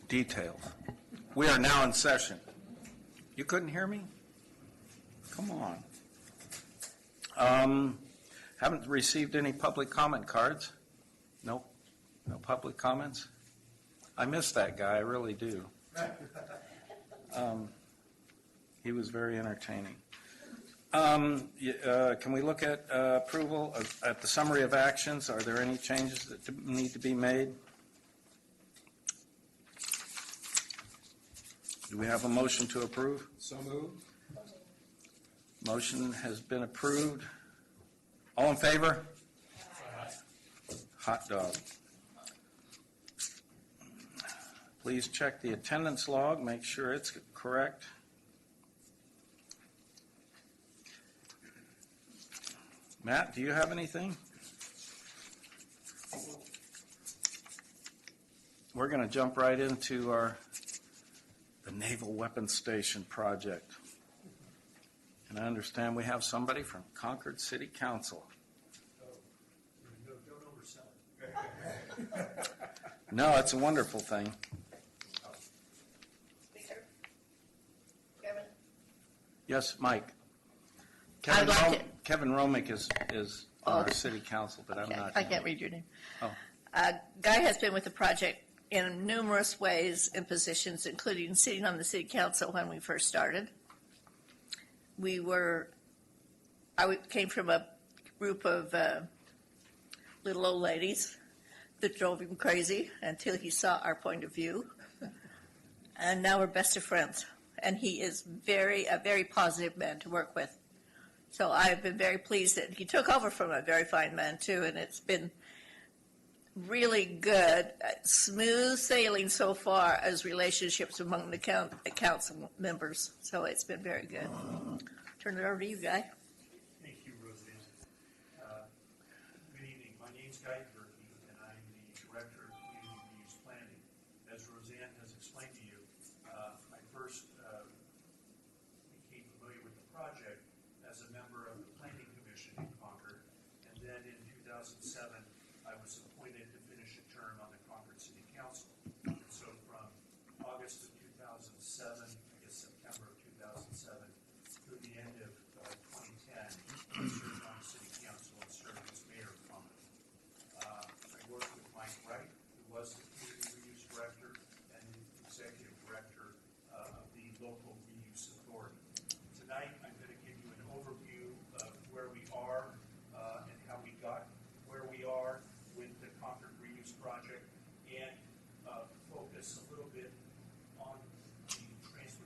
details. We are now in session. You couldn't hear me? Come on. Haven't received any public comment cards. Nope. No public comments. I miss that guy. I really do. He was very entertaining. Can we look at approval at the summary of actions? Are there any changes that need to be made? Do we have a motion to approve? So moved. Motion has been approved. All in favor? Hot dog. Please check the attendance log, make sure it's correct. Matt, do you have anything? We're going to jump right into the Naval Weapons Station project. And I understand we have somebody from Concord City Council. Don't oversell it. No, it's a wonderful thing. Kevin? Yes, Mike. I'd like to- Kevin Romick is on our city council, but I'm not. I can't read your name. Oh. Guy has been with the project in numerous ways and positions, including sitting on the city council when we first started. I came from a group of little old ladies that drove him crazy until he saw our point of view. And now we're best of friends. And he is a very positive man to work with. So I've been very pleased that he took over from a very fine man, too, and it's been really good, smooth sailing so far as relationships among the council members. So it's been very good. Turn it over to you, Guy. Thank you, Roseanne. Good evening. My name's Guy Gerke, and I'm the Director of Community Reuse Planning. As Roseanne has explained to you, I first became familiar with the project as a member of the Planning Commission in Concord, and then in 2007, I was appointed to finish a term on the Concord City Council. And so from August of 2007, I guess September of 2007, through the end of 2010, I served on the City Council and served as Mayor of Concord. I worked with Mike Wright, who was the Community Reuse Director and the Executive Director of the Local Reuse Authority. Tonight, I'm going to give you an overview of where we are and how we got where we are with the Concord Reuse Project, and focus a little bit on the transportation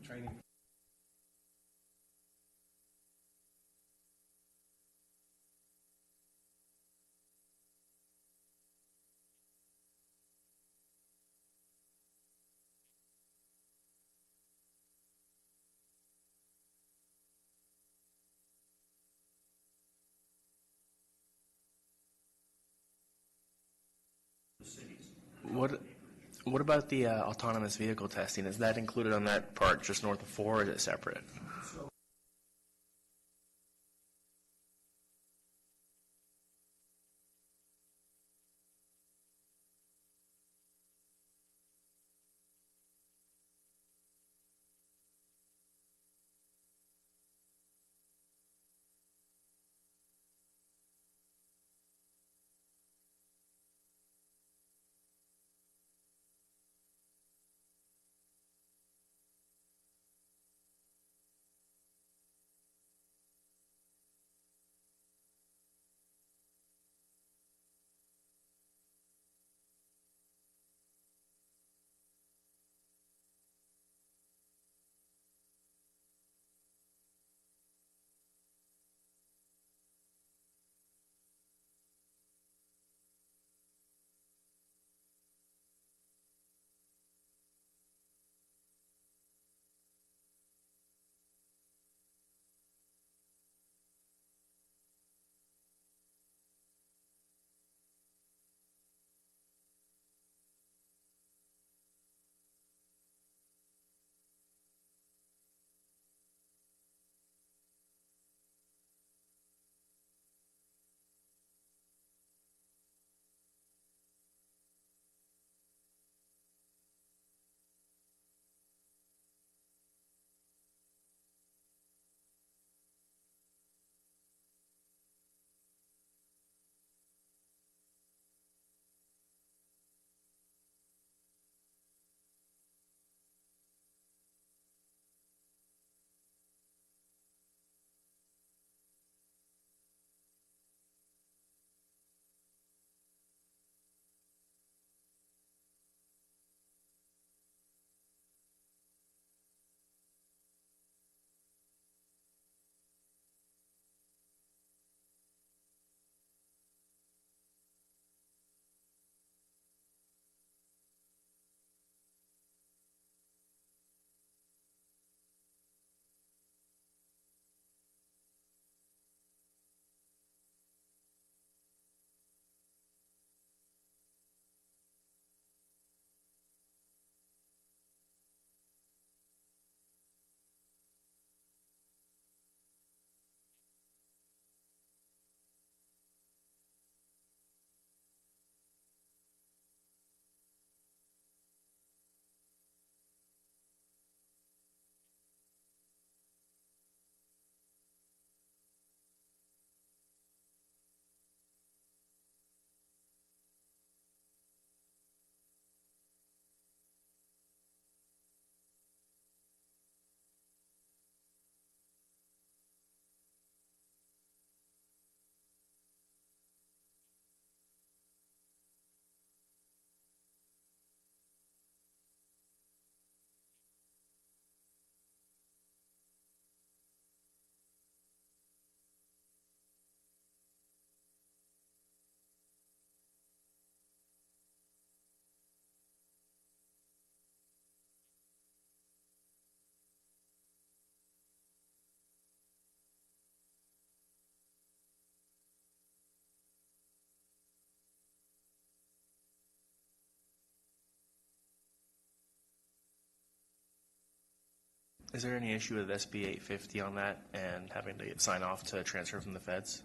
training. The cities. What about the autonomous vehicle testing? Is that included on that part just north of 4, or is it separate? So Is there any issue with SB 850 on that and having to sign off to transfer from the feds?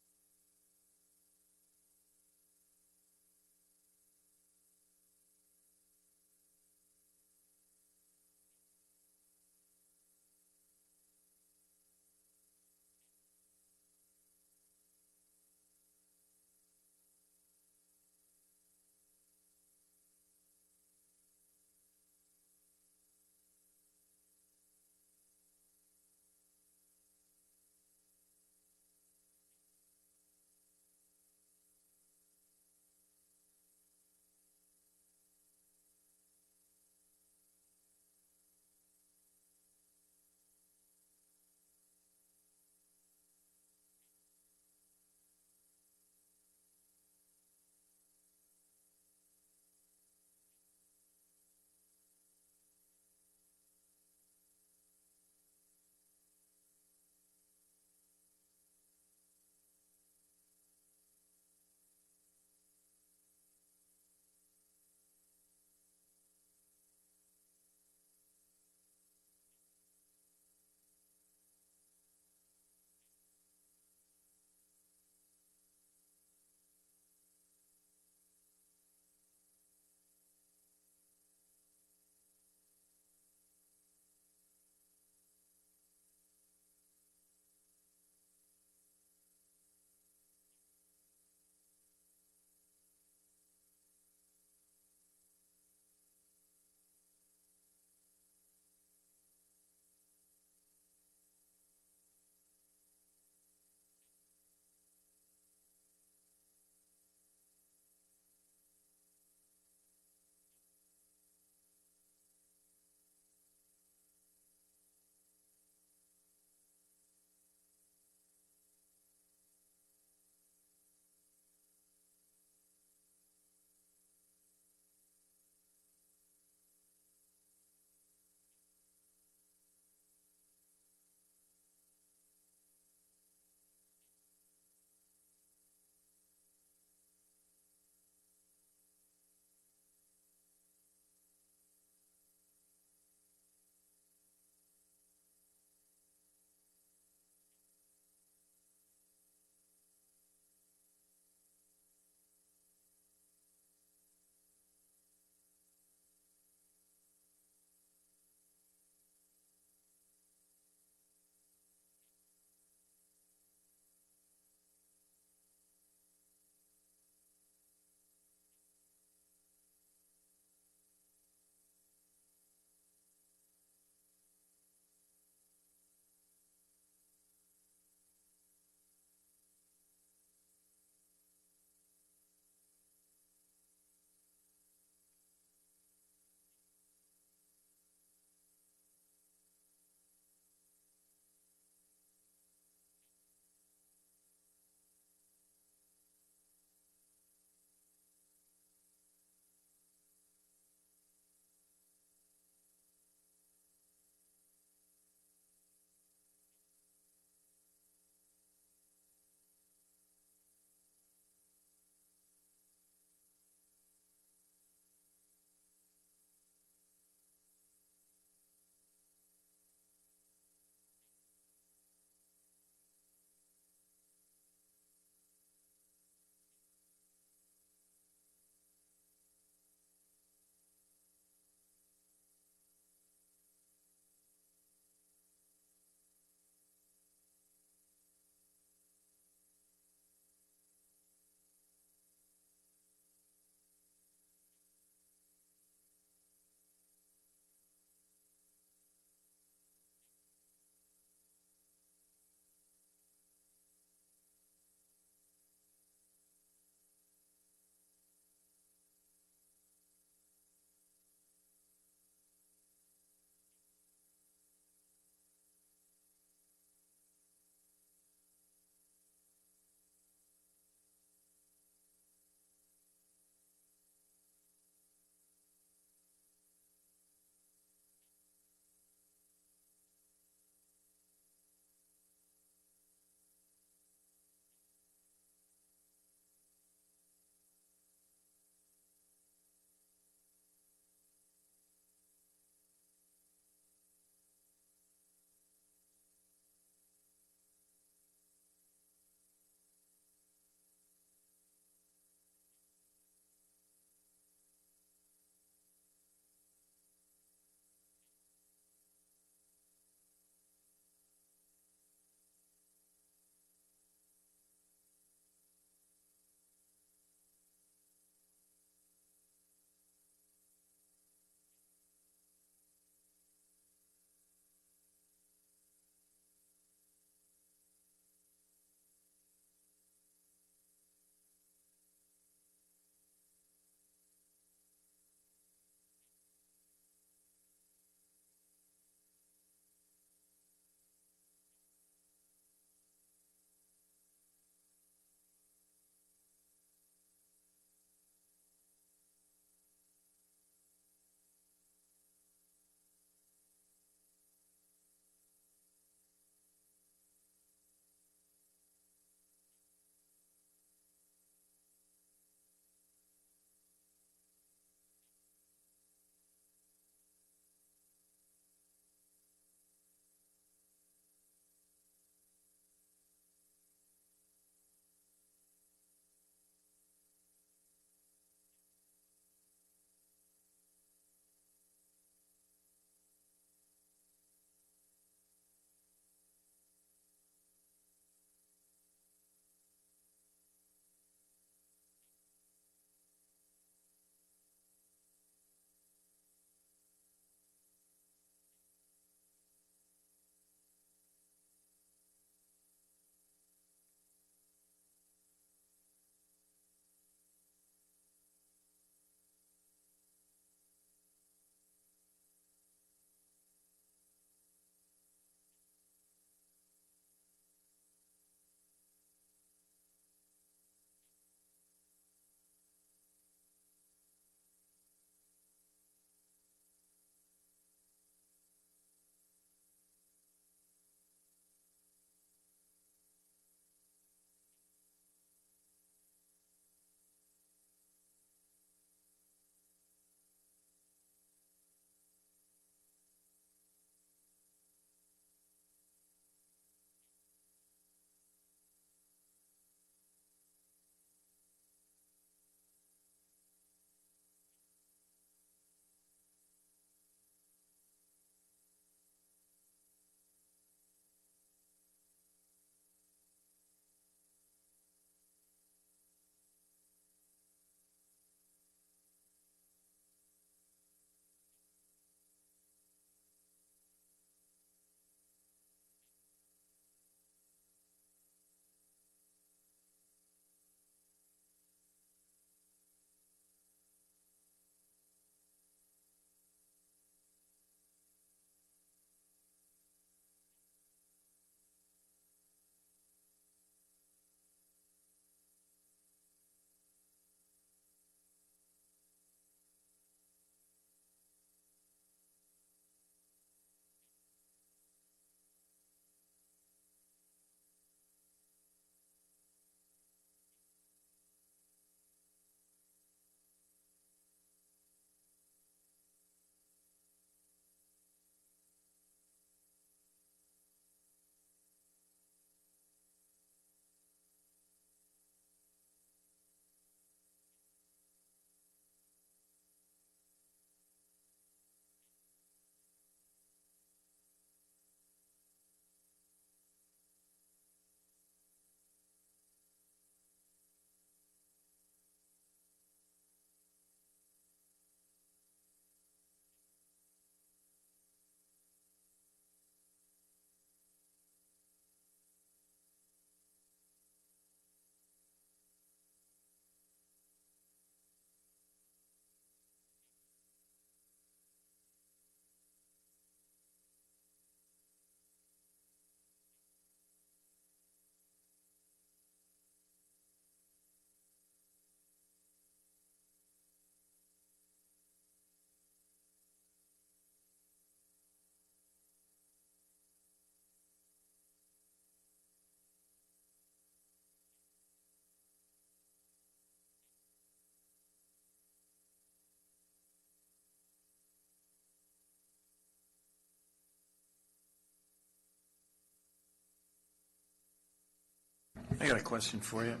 I got a question for you.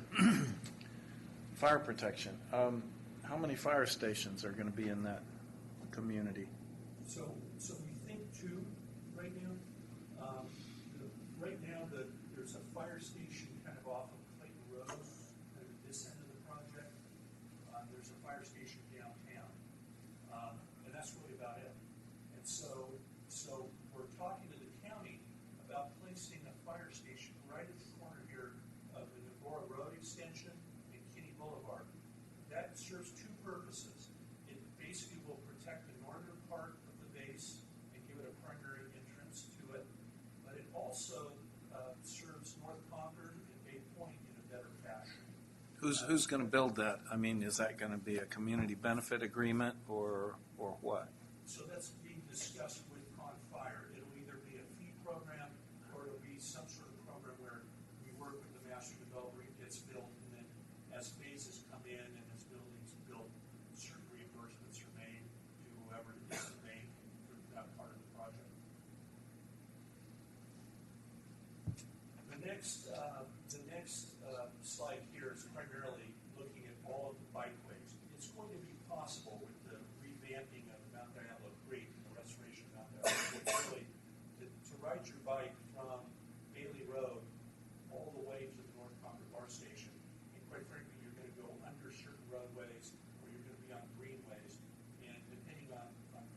Fire protection. How many fire stations are going to be in that community? So we think two right now. Right now, there's a fire station kind of off of Clayton Road, kind of this end of the project. There's a fire station downtown, and that's really about it. And so we're talking to the county about placing a fire station right at the corner here of the Nagora Road extension and Kinney Boulevard. That serves two purposes. It basically will protect the northern part of the base and give it a primary entrance to it, but it also serves North Concord and Bay Point in a better fashion. Who's going to build that? I mean, is that going to be a community benefit agreement or what? So that's being discussed with Con Fire. It'll either be a fee program or it'll be some sort of program where we work with the master developer, it gets built, and then as phases come in and as buildings built, certain reimbursements are made to whoever is the main for that part of the project. The next slide here is primarily looking at all of the bikeways. It's going to be possible with the revamping of Mount Diablo Creek and the restoration of Mount Diablo Creek, really to ride your bike from Bailey Road all the way to the North Concord Bar Station. And quite frankly, you're going to go under certain roadways or you're going to be on greenways. And depending on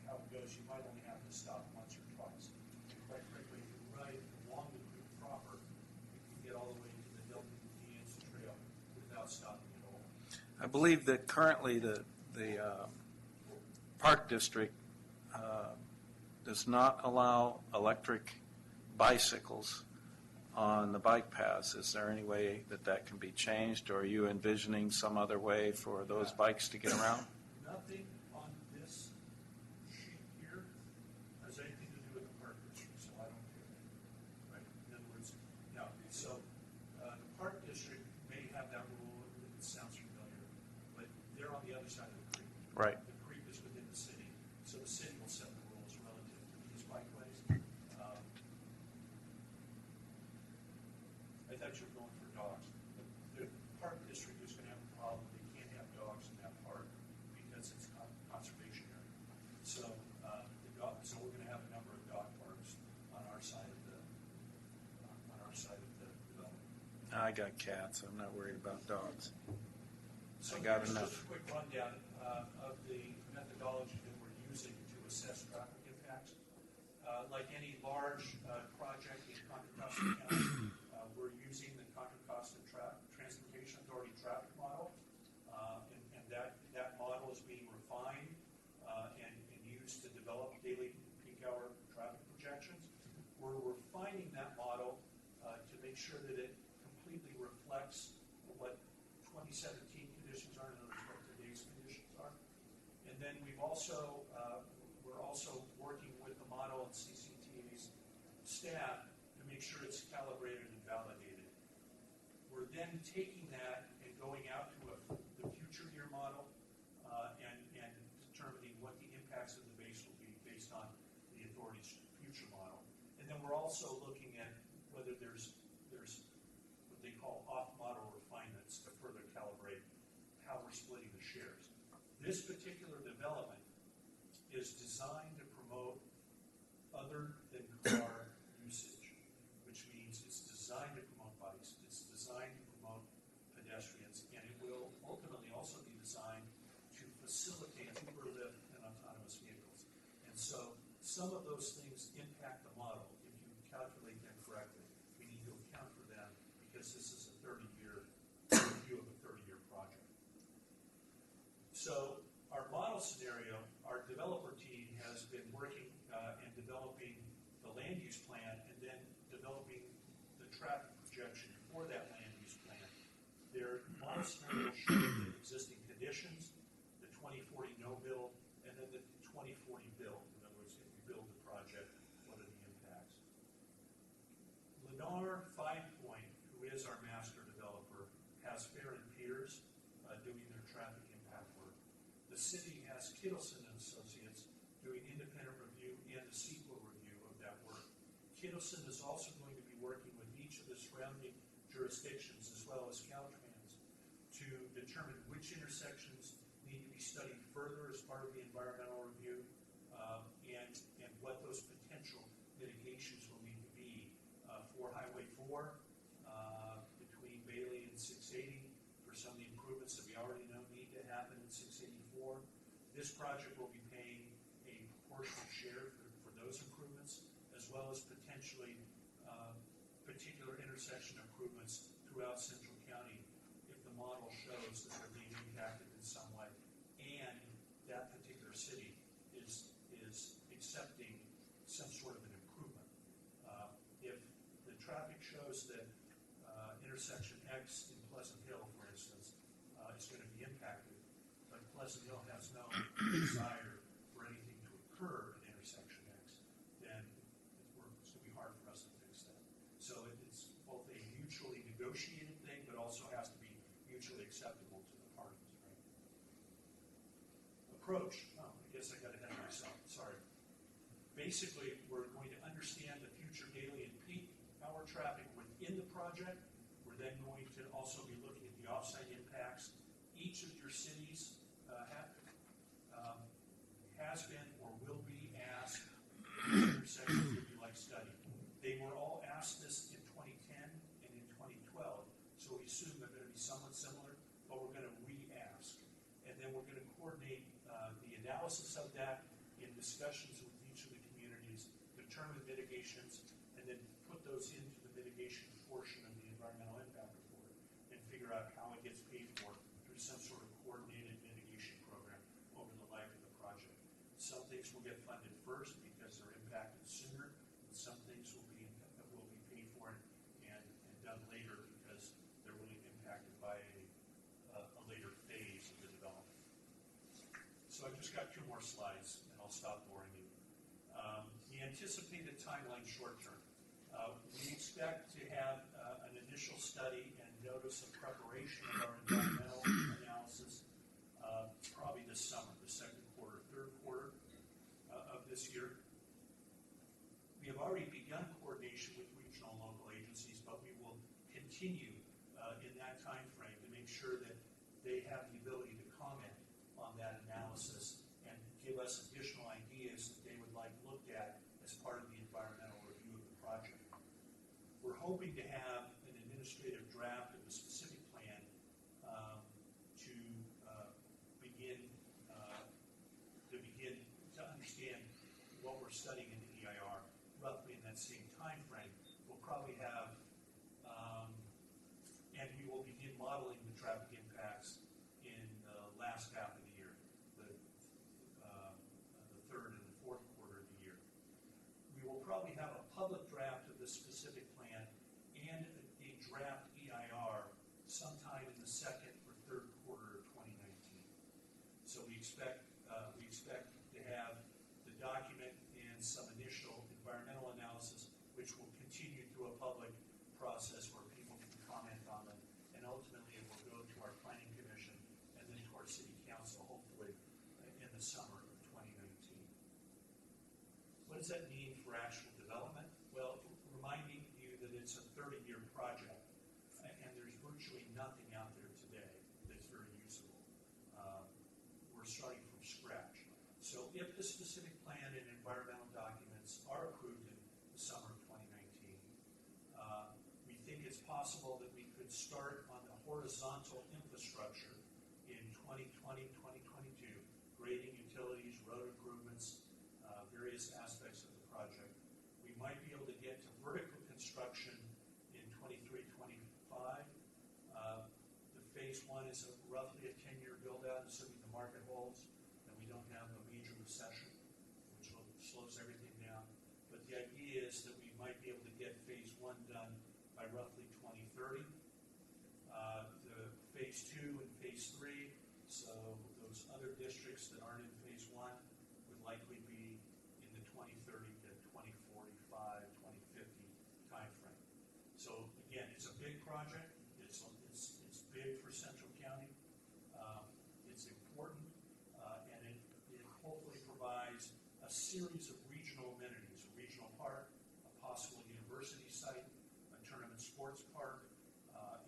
how it goes, you might only have to stop once or twice. And quite frankly, if you ride along the creek proper, you can get all the way to the Hilton Indians Trail without stopping at all. I believe that currently the Park District does not allow electric bicycles on the bike paths. Is there any way that can be changed, or are you envisioning some other way for those bikes to get around? Nothing on this sheet here has anything to do with the Park District, so I don't care. Right? In other words, no. So the Park District may have that rule, it sounds familiar, but they're on the other side of the creek. Right. The creek is within the city, so the city will set the rules relative to these bikeways. I thought you were going for dogs. The Park District is going to have a problem. They can't have dogs in that park because it's conservation area. So so we're going to have a number of dog parks on our side of the development. I got cats. I'm not worried about dogs. So I got here's enough. just a quick rundown of the methodology that we're using to assess traffic impacts. Like any large project in Contra Costa County, we're using the Contra Costa Transportation Authority traffic model, and that model is being refined and used to develop daily peak hour traffic projections. We're refining that model to make sure that it completely reflects what 2017 conditions are and what today's conditions are. And then we're also working with the model and CCTA's staff to make sure it's calibrated and validated. We're then taking that and going out to the future year model and determining what the impacts of the base will be based on the authority's future model. And then we're also looking at whether there's what they call off-model refinements to further calibrate how we're splitting the shares. This particular development is designed to promote other than car usage, which means it's designed to promote bikes, it's designed to promote pedestrians, and it will ultimately also be designed to facilitate Uber, Lyft, and autonomous vehicles. And so some of those things impact the model. If you calculate them correctly, we need to account for them because this is a 30-year review of a 30-year project. So our model scenario, our developer team has been working and developing the land use plan and then developing the traffic projection for that land use plan. Their model scenario shows the existing conditions, the 2040 no build, and then the 2040 build. In other words, if we build the project, what are the impacts? Lennar Five Point, who is our master developer, has Fair and Peers doing their traffic impact work. The city has Kittleson and Associates doing independent review and the CEQA review of that work. Kittleson is also going to be working with each of the surrounding jurisdictions as well as Caltrans, to determine which intersections need to be studied further as part of the environmental review, and what those potential mitigations will need to be for Highway 4, between Bailey and 680, for some of the improvements that we already know need to happen in 684. This project will be paying a proportional share for those improvements, as well as potentially particular intersection improvements throughout Central County if the model shows that they're being impacted in some way, and that particular city is accepting some sort of an improvement. If the traffic shows that intersection X in Pleasant Hill, for instance, is going to be impacted, but Pleasant Hill has no desire for anything to occur at intersection X, then it's going to be hard for us to fix that. So it's both a mutually negotiated thing, but also has to be mutually acceptable to the parties, right? Approach. Oh, I guess I got ahead of myself. Sorry. Basically, we're going to understand the future daily and peak hour traffic within the project. We're then going to also be looking at the offsite impacts. Each of your cities has been or will be asked intersections that you like studying. They were all asked this in 2010 and in 2012, so we assume they're going to be somewhat similar, but we're going to re-ask. And then we're going to coordinate the analysis of that in discussions with each of the communities, determine mitigations, and then put those into the mitigation portion of the environmental impact report and figure out how it gets paid for through some sort of coordinated mitigation program over the life of the project. Some things will get funded first because they're impacted sooner, and some things will be paid for and done later because they're really impacted by a later phase of the development. So I've just got 2 more slides, and I'll stop boring you. The anticipated timeline short term. We expect to have an initial study and notice of preparation of our environmental analysis probably this summer, the second quarter, third quarter of this year. We have already begun coordination with regional and local agencies, but we will continue in that time frame to make sure that they have the ability to comment on that analysis and give us additional ideas that they would like looked at as part of the environmental review of the project. We're hoping to have an administrative draft of the specific plan to begin to understand what we're studying in the EIR roughly in that same time frame. We'll probably have, and we will begin modeling the traffic impacts in the last half of the year, the third and the fourth quarter of the year. We will probably have a public draft of the specific plan and a draft EIR sometime in the second or third quarter of 2019. So we expect to have the document and some initial environmental analysis, which will continue through a public process where people can comment on them, and ultimately it will go to our planning commission and then to our city council, hopefully in the summer of 2019. What does that mean for actual development? Well, reminding you that it's a 30-year project, and there's virtually nothing out there today that's very usable. We're starting from scratch. So if the specific plan and environmental documents are approved in the summer of 2019, we think it's possible that we could start on the horizontal infrastructure in 2020, 2022, grading, utilities, road improvements, various aspects of the project. We might be able to get to vertical construction in 23, 25. The phase 1 is roughly a 10-year build-out, assuming the market holds and we don't have a major recession, which slows everything down. But the idea is that we might be able to get phase 1 done by roughly 2030. The phase 2 and phase 3, so those other districts that aren't in phase 1 would likely be in the 2030 to 2045, 2050 time frame. So again, it's a big project. It's big for Central County. It's important, and it hopefully provides a series of regional amenities: a regional park, a possible university site, a tournament sports park,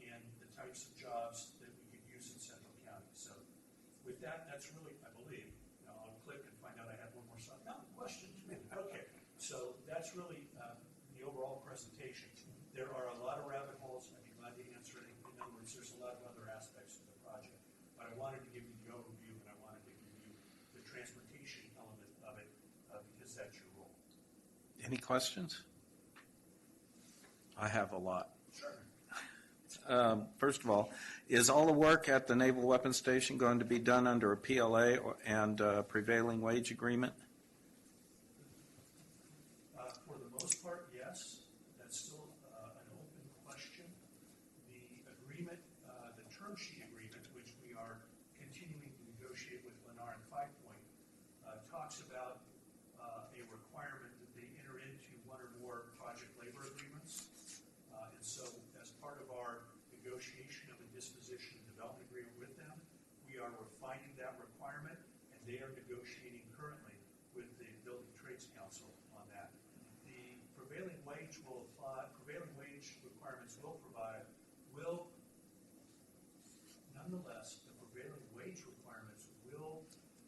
and the that's really, I believe, I'll click and find out I have one more slide. No, question. Okay, so that's really the overall presentation. There are a lot of rabbit holes. I'd be glad to answer any. In other words, there's a lot of other aspects of the project. But I wanted to give you the overview, and I wanted to give you the transportation element of it because that's your role. Any questions? I have a lot. Sure. First of all, is all the work at the Naval Weapons Station going to be done under a PLA and prevailing wage agreement? For the most part, yes. That's still an open question. The agreement, the term sheet agreement, which we are continuing to negotiate with Lennar and Five Point, talks about a requirement that they enter into one or more project labor agreements. And so as part of our negotiation of a disposition and development agreement with them, we are refining that requirement, and they are negotiating currently with the Building Trades Council on that. The prevailing wage requirements nonetheless, the prevailing wage requirements will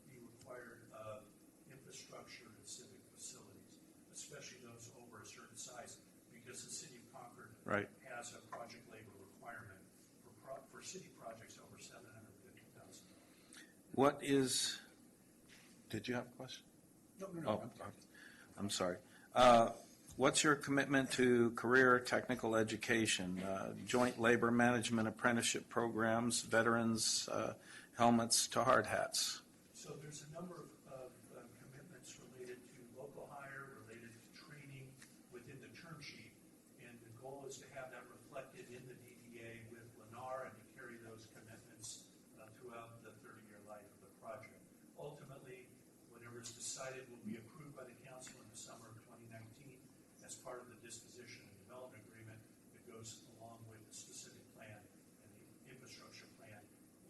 be required of infrastructure and civic facilities, especially those over a certain size, because the city of Concord Right. has a project labor requirement for city projects over $750,000. What is, did you have a question? No. Oh, I'm sorry. What's your commitment to career technical education, joint labor management apprenticeship programs, veterans, helmets to hard hats? So there's a number of commitments related to local hire, related to training within the term sheet, and the goal is to have that reflected in the DDA with Lennar and to carry those commitments throughout the 30-year life of the project. Ultimately, whatever is decided will be approved by the council in the summer of 2019 as part of the disposition and development agreement that goes along with the specific plan and the infrastructure plan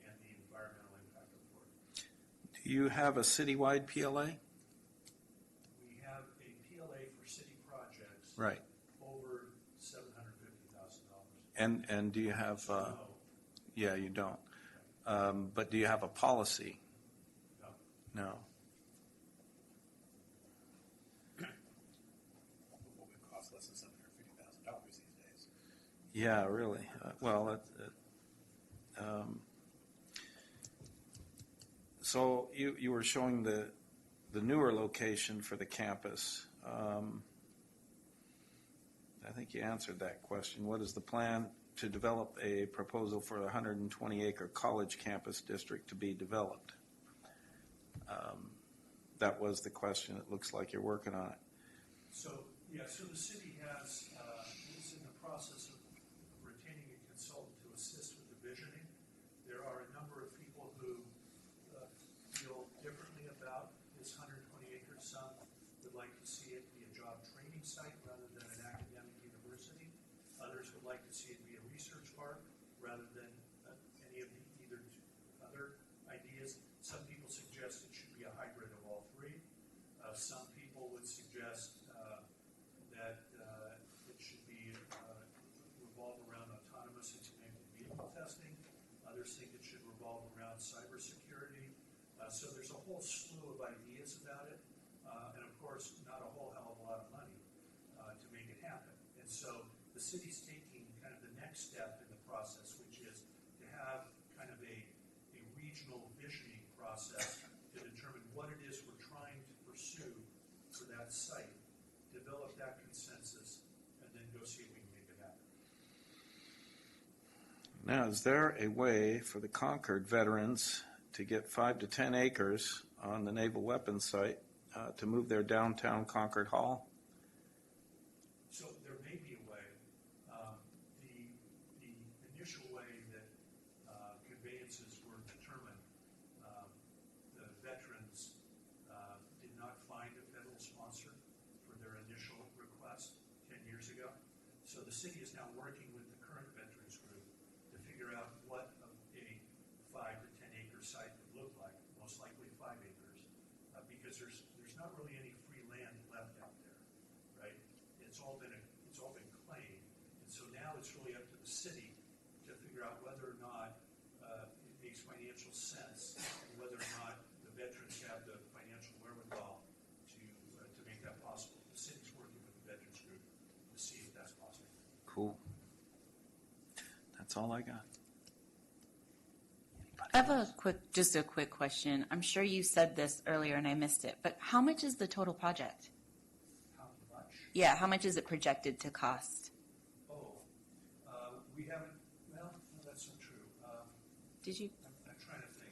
and the environmental impact report. Do you have a citywide PLA? We have a PLA for city projects Right. over $750,000. And do you have, No, yeah, you don't. But do you have a policy? no. No. What would cost less than $750,000 these days? Yeah, really. So you were showing the newer location for the campus. I think you answered that question. What is the plan to develop a proposal for a 120-acre college campus district to be developed? That was the question. It looks like you're working on it. So the city is in the process of retaining a consultant to assist with the visioning. There are a number of people who feel differently about this 120 acres. Some would like to see it be a job training site rather than an academic university. Others would like to see it be a research park rather than any of the either other ideas. Some people suggest it should be a hybrid of all three. Some people would suggest that it should be revolve around autonomous and connected vehicle testing. Others think it should revolve around cybersecurity. So there's a whole slew of ideas about it, and of course, not a whole hell of a lot of money to make it happen. And so the city's taking kind of the next step in the process, which is to have kind of a regional visioning process to determine what it is we're trying to pursue for that site, develop that consensus, and then go see if we can make it happen. Now, is there a way for the Concord veterans to get 5 to 10 acres on the naval weapons site to move their downtown Concord Hall? So there may be a way. The initial way that conveyances were determined, the veterans did not find a federal sponsor for their initial request 10 years ago. So the city is now working with the current veterans group to figure out what a 5 to 10 acre site would look like, most likely 5 acres, because there's not really any free land left out there, right? It's all been claimed, and so now it's really up to the city to figure out whether or not it makes financial sense, and whether or Cool. That's all I got. I have just a quick question. I'm sure you said this earlier and I missed it, but how much is the total project? How much? Yeah, how much is it projected to cost? Oh, we haven't, well, no, that's not true. Did you? I'm trying to think.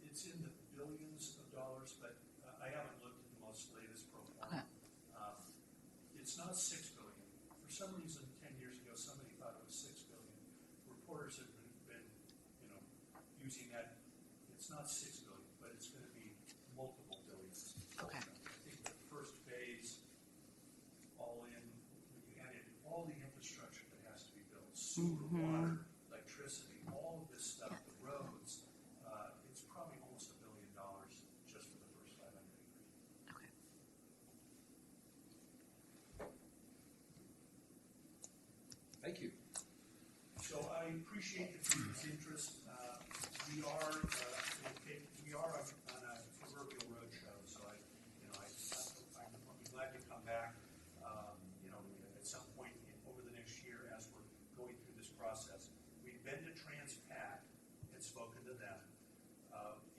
It's in the billions of dollars, but I haven't looked at the most latest pro forma. Okay. It's not 6 billion. For some reason, 10 years ago, somebody thought it was 6 billion. Reporters have been, using that. It's not 6 billion, but it's going to be multiple billions. Okay. I think the first phase, all in, when you add in all the infrastructure that has to be built, sewer, water, electricity, all of this stuff, the roads, it's probably almost $1 billion just for the first 500 acres. Okay. Thank you. So I appreciate the people's interest. We are on a proverbial roadshow, so I'm glad to come back, at some point over the next year as we're going through this process. We've been to Transpat and spoken to them,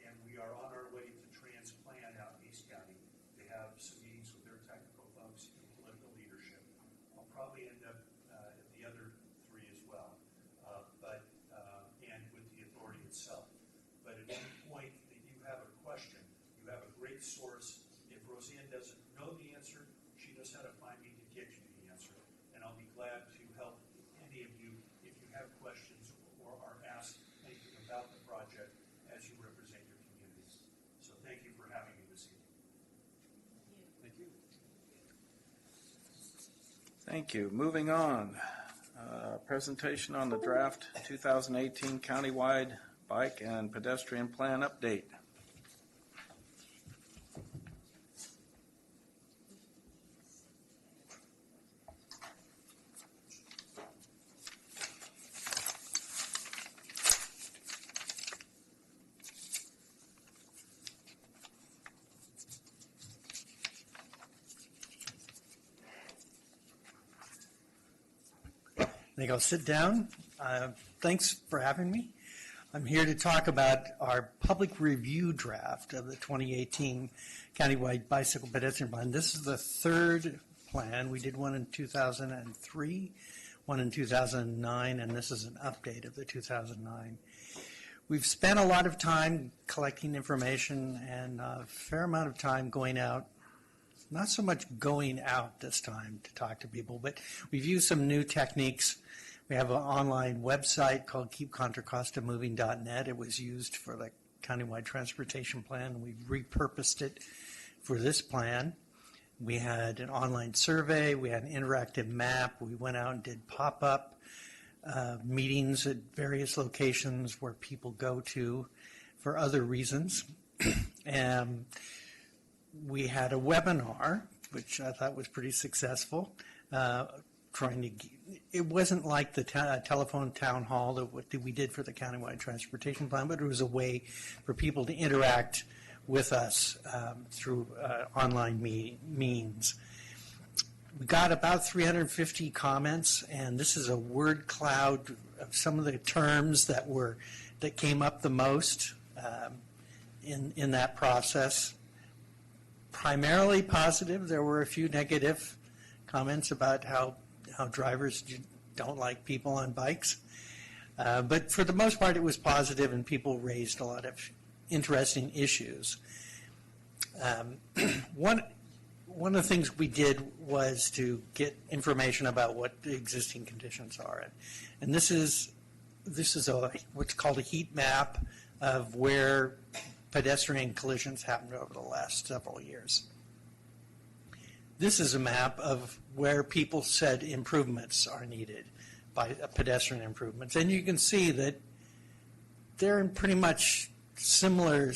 and we are on our way to Transplant out in East County. They have some meetings with their technical folks and political leadership. I'll probably end up at the other three as well, and with the authority itself. But at any point that you have a question, you have a great source. If Roseanne doesn't know the answer, she knows how to find me to get you the answer. And I'll be glad to help any of you if you have questions or are asked anything about the project as you represent your communities. So thank you for having me this evening. Thank you. Thank you. Moving on. Presentation on the draft 2018 countywide bike and pedestrian plan update. I think I'll sit down. Thanks for having me. I'm here to talk about our public review draft of the 2018 Countywide Bicycle Pedestrian Plan. This is the third plan. We did one in 2003, one in 2009, and this is an update of the 2009. We've spent a lot of time collecting information and a fair amount of time going out. Not so much going out this time to talk to people, but we've used some new techniques. We have an online website called keepcontracostamoving.net. It was used for the countywide transportation plan. We've repurposed it for this plan. We had an online survey. We had an interactive map. We went out and did pop-up meetings at various locations where people go to for other reasons. And we had a webinar, which I thought was pretty successful, it wasn't like the telephone town hall that we did for the countywide transportation plan, but it was a way for people to interact with us through online means. We got about 350 comments, and this is a word cloud of some of the terms that came up the most in that process. Primarily positive. There were a few negative comments about how drivers don't like people on bikes. But for the most part, it was positive, and people raised a lot of interesting issues. One of the things we did was to get information about what the existing conditions are. And this is what's called a heat map of where pedestrian collisions happened over the last several years. This is a map of where people said improvements are needed by pedestrian improvements. And you can see that they're in pretty much similar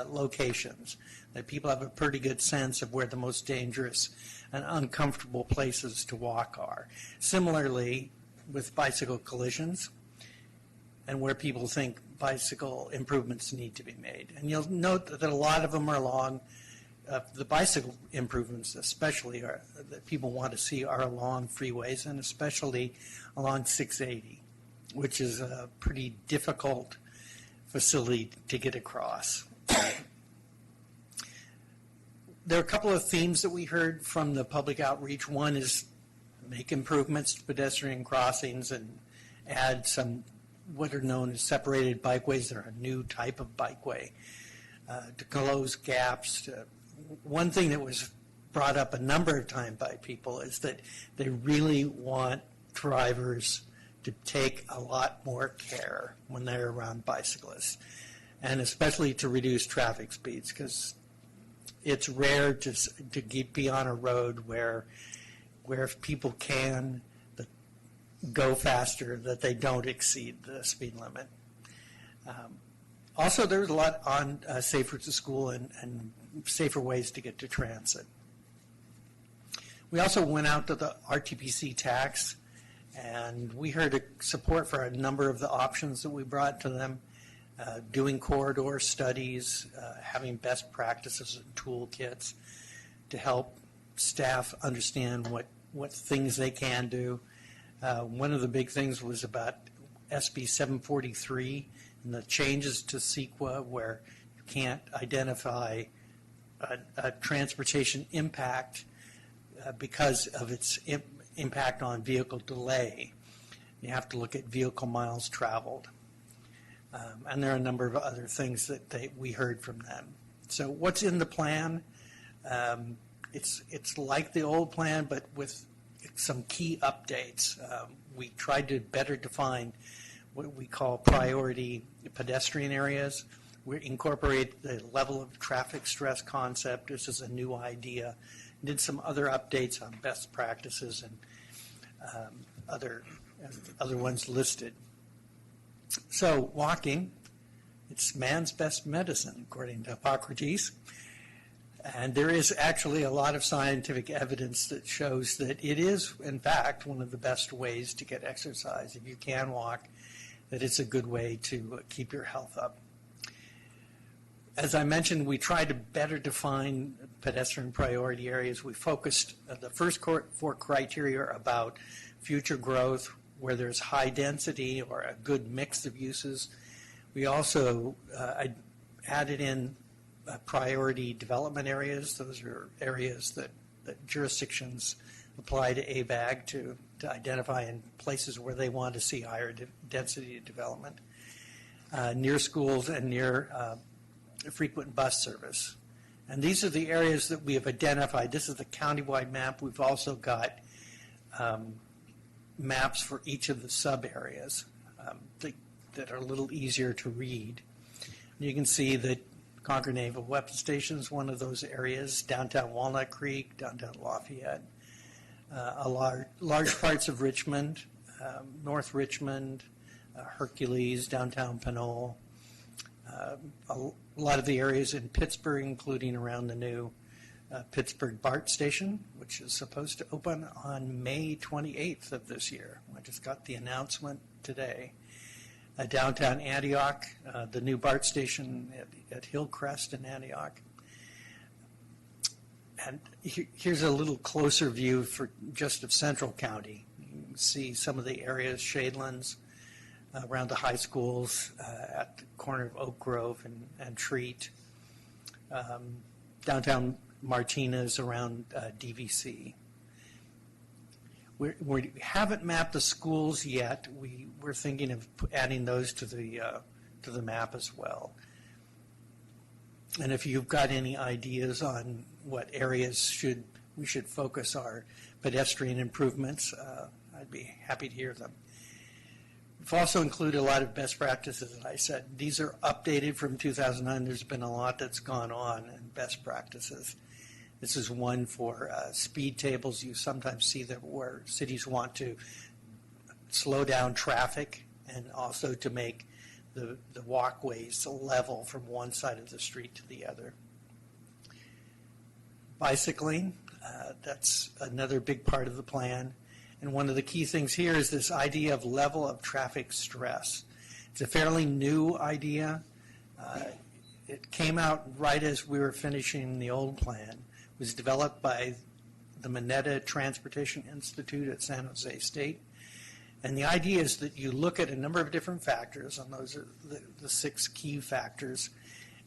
locations, that people have a pretty good sense of where the most dangerous and uncomfortable places to walk are. Similarly, with bicycle collisions and where people think bicycle improvements need to be made. And you'll note that a lot of them are along the bicycle improvements especially that people want to see are along freeways and especially along 680, which is a pretty difficult facility to get across. There are a couple of themes that we heard from the public outreach. One is make improvements to pedestrian crossings and add some what are known as separated bikeways. They're a new type of bikeway to close gaps. One thing that was brought up a number of times by people is that they really want drivers to take a lot more care when they're around bicyclists, and especially to reduce traffic speeds, because it's rare to be on a road where if people can go faster, that they don't exceed the speed limit. Also, there was a lot on safer to school and safer ways to get to transit. We also went out to the RTPC tax, and we heard support for a number of the options that we brought to them. Doing corridor studies, having best practices and toolkits to help staff understand what things they can do. One of the big things was about SB 743 and the changes to CEQA, where you can't identify a transportation impact because of its impact on vehicle delay. You have to look at vehicle miles traveled. And there are a number of other things that we heard from them. So what's in the plan? It's like the old plan, but with some key updates. We tried to better define what we call priority pedestrian areas. We incorporate the level of traffic stress concept. This is a new idea. Did some other updates on best practices and other ones listed. So walking, it's man's best medicine, according to Hippocrates. And there is actually a lot of scientific evidence that shows that it is, in fact, one of the best ways to get exercise. If you can walk, that it's a good way to keep your health up. As I mentioned, we tried to better define pedestrian priority areas. We focused, the first 4 criteria are about future growth, where there's high density or a good mix of uses. We also added in priority development areas. Those are areas that jurisdictions apply to ABAG to identify in places where they want to see higher density development, near schools and near frequent bus service. And these are the areas that we have identified. This is the countywide map. We've also got maps for each of the sub areas that are a little easier to read. You can see that Concord Naval Weapon Station is one of those areas, downtown Walnut Creek, downtown Lafayette, large parts of Richmond, North Richmond, Hercules, downtown Pinole, a lot of the areas in Pittsburgh, including around the new Pittsburgh BART station, which is supposed to open on May 28th of this year. I just got the announcement today. Downtown Antioch, the new BART station at Hillcrest in Antioch. And here's a little closer view for just of Central County. You can see some of the areas, Shadelands, around the high schools, at the corner of Oak Grove and Treat. Downtown Martinez around DVC. We haven't mapped the schools yet. We're thinking of adding those to the map as well. And if you've got any ideas on what areas we should focus our pedestrian improvements, I'd be happy to hear them. We've also included a lot of best practices, as I said. These are updated from 2009. There's been a lot that's gone on in best practices. This is one for speed tables. You sometimes see that where cities want to slow down traffic and also to make the walkways level from one side of the street to the other. Bicycling, that's another big part of the plan. And one of the key things here is this idea of level of traffic stress. It's a fairly new idea. it came out right as we were finishing the old plan. It was developed by the Mineta Transportation Institute at San Jose State. And the idea is that you look at a number of different factors, and those are the 6 key factors,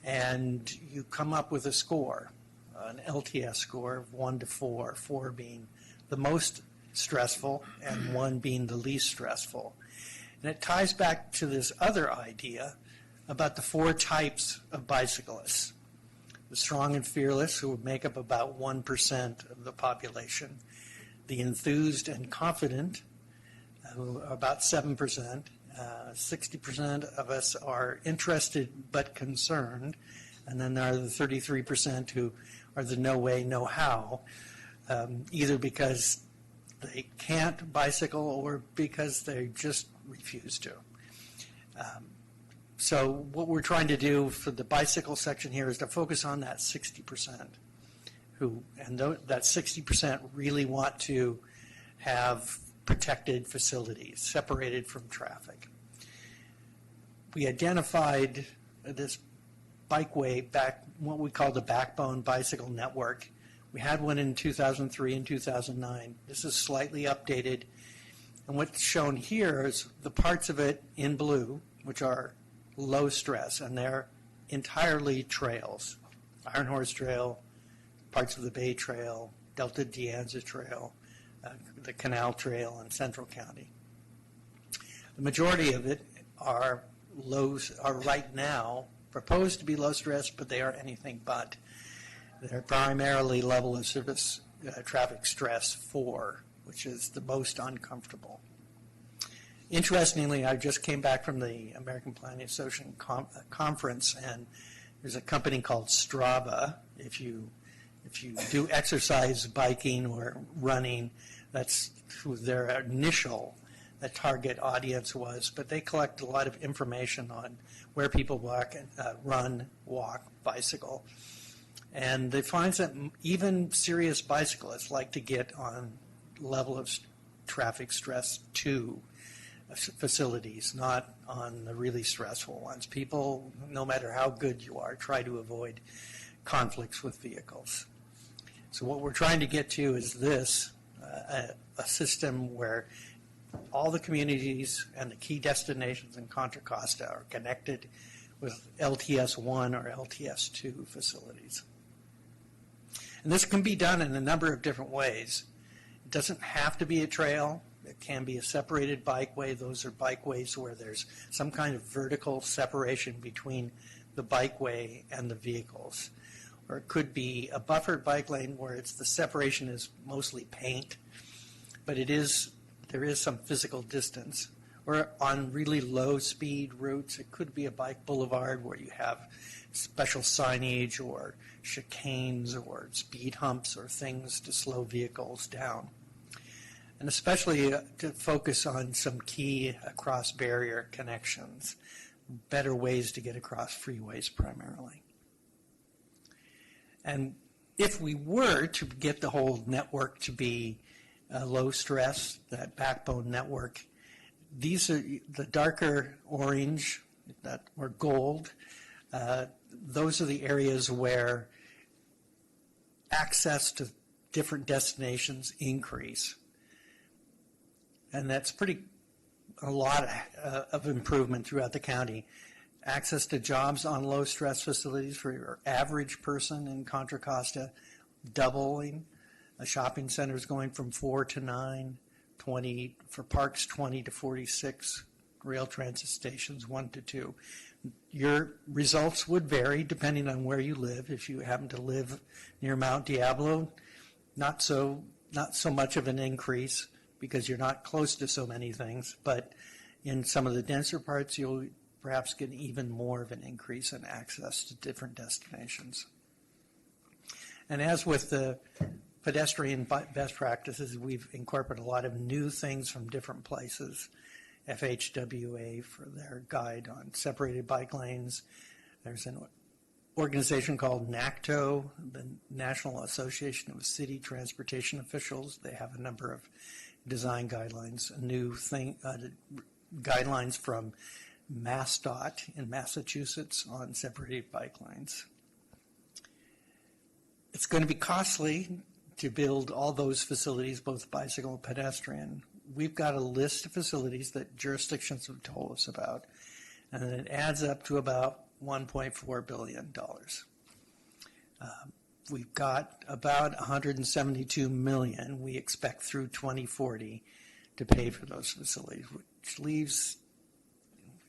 and you come up with a score, an LTS score of 1 to 4, 4 being the most stressful and 1 being the least stressful. And it ties back to this other idea about the 4 types of bicyclists. The strong and fearless, who would make up about 1% of the population. The enthused and confident, who are about 7%. 60% of us are interested but concerned. And then there are the 33% who are the no way, no how, either because they can't bicycle or because they just refuse to. So what we're trying to do for the bicycle section here is to focus on that 60% that 60% really want to have protected facilities, separated from traffic. We identified this bikeway what we call the Backbone Bicycle Network. We had one in 2003 and 2009. This is slightly updated. And what's shown here is the parts of it in blue, which are low stress, and they're entirely trails. Iron Horse Trail, parts of the Bay Trail, Delta de Anza Trail, the Canal Trail, and Central County. The majority of it are right now proposed to be low stress, but they are anything but. They're primarily level of service traffic stress 4, which is the most uncomfortable. Interestingly, I just came back from the American Planning Association conference, and there's a company called Strava. If you do exercise, biking, or running, that's who their initial target audience was. But they collect a lot of information on where people run, walk, bicycle. And they find that even serious bicyclists like to get on level of traffic stress 2 facilities, not on the really stressful ones. People, no matter how good you are, try to avoid conflicts with vehicles. So what we're trying to get to is this, a system where all the communities and the key destinations in Contra Costa are connected with LTS 1 or LTS 2 facilities. And this can be done in a number of different ways. It doesn't have to be a trail. It can be a separated bikeway. Those are bikeways where there's some kind of vertical separation between the bikeway and the vehicles. Or it could be a buffered bike lane where the separation is mostly paint, but there is some physical distance. Or on really low speed routes, it could be a bike boulevard where you have special signage or chicanes or speed humps or things to slow vehicles down. And especially to focus on some key cross-barrier connections, better ways to get across freeways primarily. And if we were to get the whole network to be low stress, that backbone network, these are the darker orange or gold. Those are the areas where access to different destinations increase. And that's a lot of improvement throughout the county. Access to jobs on low stress facilities for your average person in Contra Costa, doubling. Shopping centers going from 4 to 9, 20 for parks, 20 to 46, rail transit stations 1 to 2. Your results would vary depending on where you live. If you happen to live near Mount Diablo, not so much of an increase, because you're not close to so many things, but in some of the denser parts, you'll perhaps get even more of an increase in access to different destinations. And as with the pedestrian best practices, we've incorporated a lot of new things from different places. FHWA for their guide on separated bike lanes. There's an organization called NACTO, the National Association of City Transportation Officials. They have a number of design guidelines, a new thing, guidelines from MassDOT in Massachusetts on separated bike lanes. It's going to be costly to build all those facilities, both bicycle and pedestrian. We've got a list of facilities that jurisdictions have told us about, and it adds up to about $1.4 billion. We've got about $172 million we expect through 2040 to pay for those facilities, which leaves,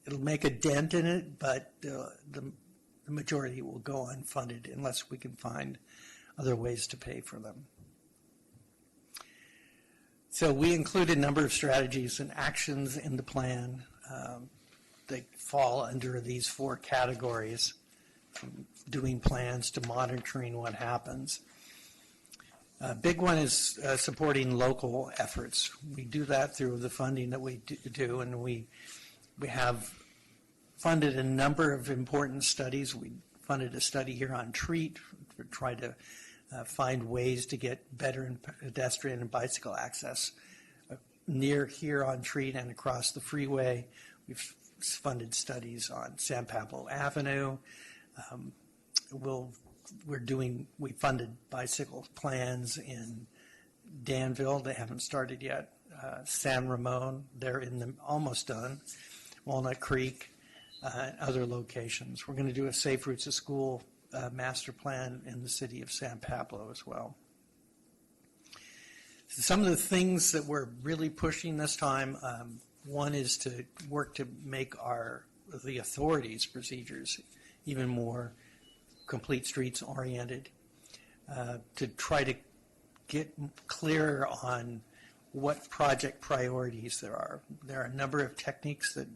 it'll make a dent in it, but the majority will go unfunded unless we can find other ways to pay for them. So we include a number of strategies and actions in the plan. They fall under these 4 categories, from doing plans to monitoring what happens. A big one is supporting local efforts. We do that through the funding that we do, and we have funded a number of important studies. We funded a study here on TREAT to try to find ways to get better pedestrian and bicycle access near here on TREAT and across the freeway. We've funded studies on San Pablo Avenue. We funded bicycle plans in Danville. They haven't started yet. San Ramon, they're almost done. Walnut Creek, other locations. We're going to do a Safe Routes to School master plan in the city of San Pablo as well. So some of the things that we're really pushing this time, one is to work to make the authorities' procedures even more complete streets oriented, to try to get clear on what project priorities there are. There are a number of techniques that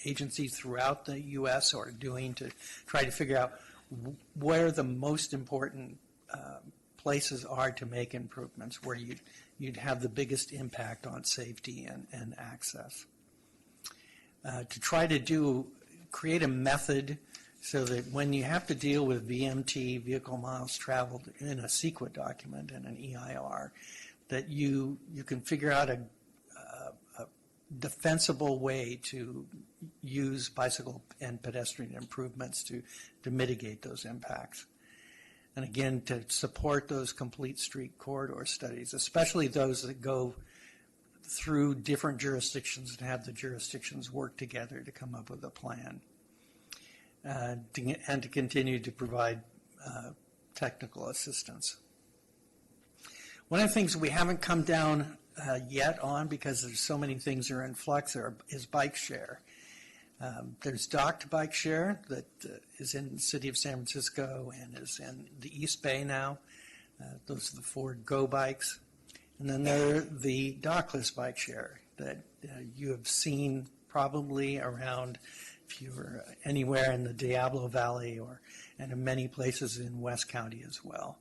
agencies throughout the U.S. are doing to try to figure out where the most important places are to make improvements, where you'd have the biggest impact on safety and access. To try to create a method so that when you have to deal with VMT, vehicle miles traveled, in a CEQA document and an EIR, that you can figure out a defensible way to use bicycle and pedestrian improvements to mitigate those impacts. And again, to support those complete street corridor studies, especially those that go through different jurisdictions and have the jurisdictions work together to come up with a plan. And to continue to provide technical assistance. One of the things we haven't come down yet on, because there's so many things that are in flux, is bike share. There's docked bike share that is in the city of San Francisco and is in the East Bay now. Those are the Ford Go bikes. And then there are the dockless bike share that you have seen probably around, if you were anywhere in the Diablo Valley and in many places in West County as well.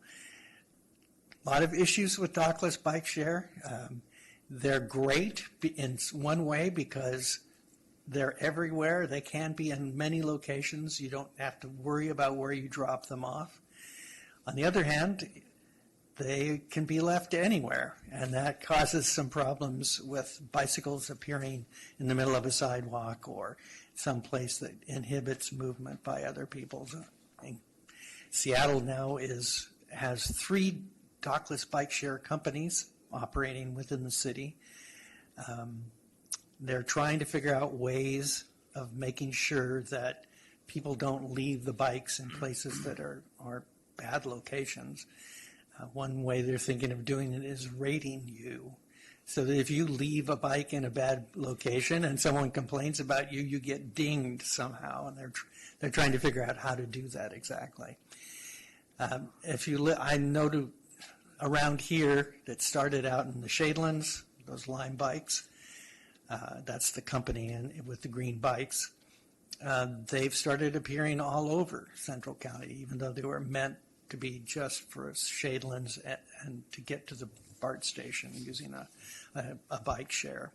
A lot of issues with dockless bike share. They're great in one way because they're everywhere. They can be in many locations. You don't have to worry about where you drop them off. On the other hand, they can be left anywhere, and that causes some problems with bicycles appearing in the middle of a sidewalk or someplace that inhibits movement by other people. Seattle now has 3 dockless bike share companies operating within the city. They're trying to figure out ways of making sure that people don't leave the bikes in places that are bad locations. One way they're thinking of doing it is rating you, so that if you leave a bike in a bad location and someone complains about you, you get dinged somehow, and they're trying to figure out how to do that exactly. I know around here that started out in the Shadelands, those Lime bikes. That's the company with the green bikes. They've started appearing all over Central County, even though they were meant to be just for Shadelands and to get to the BART station using a bike share.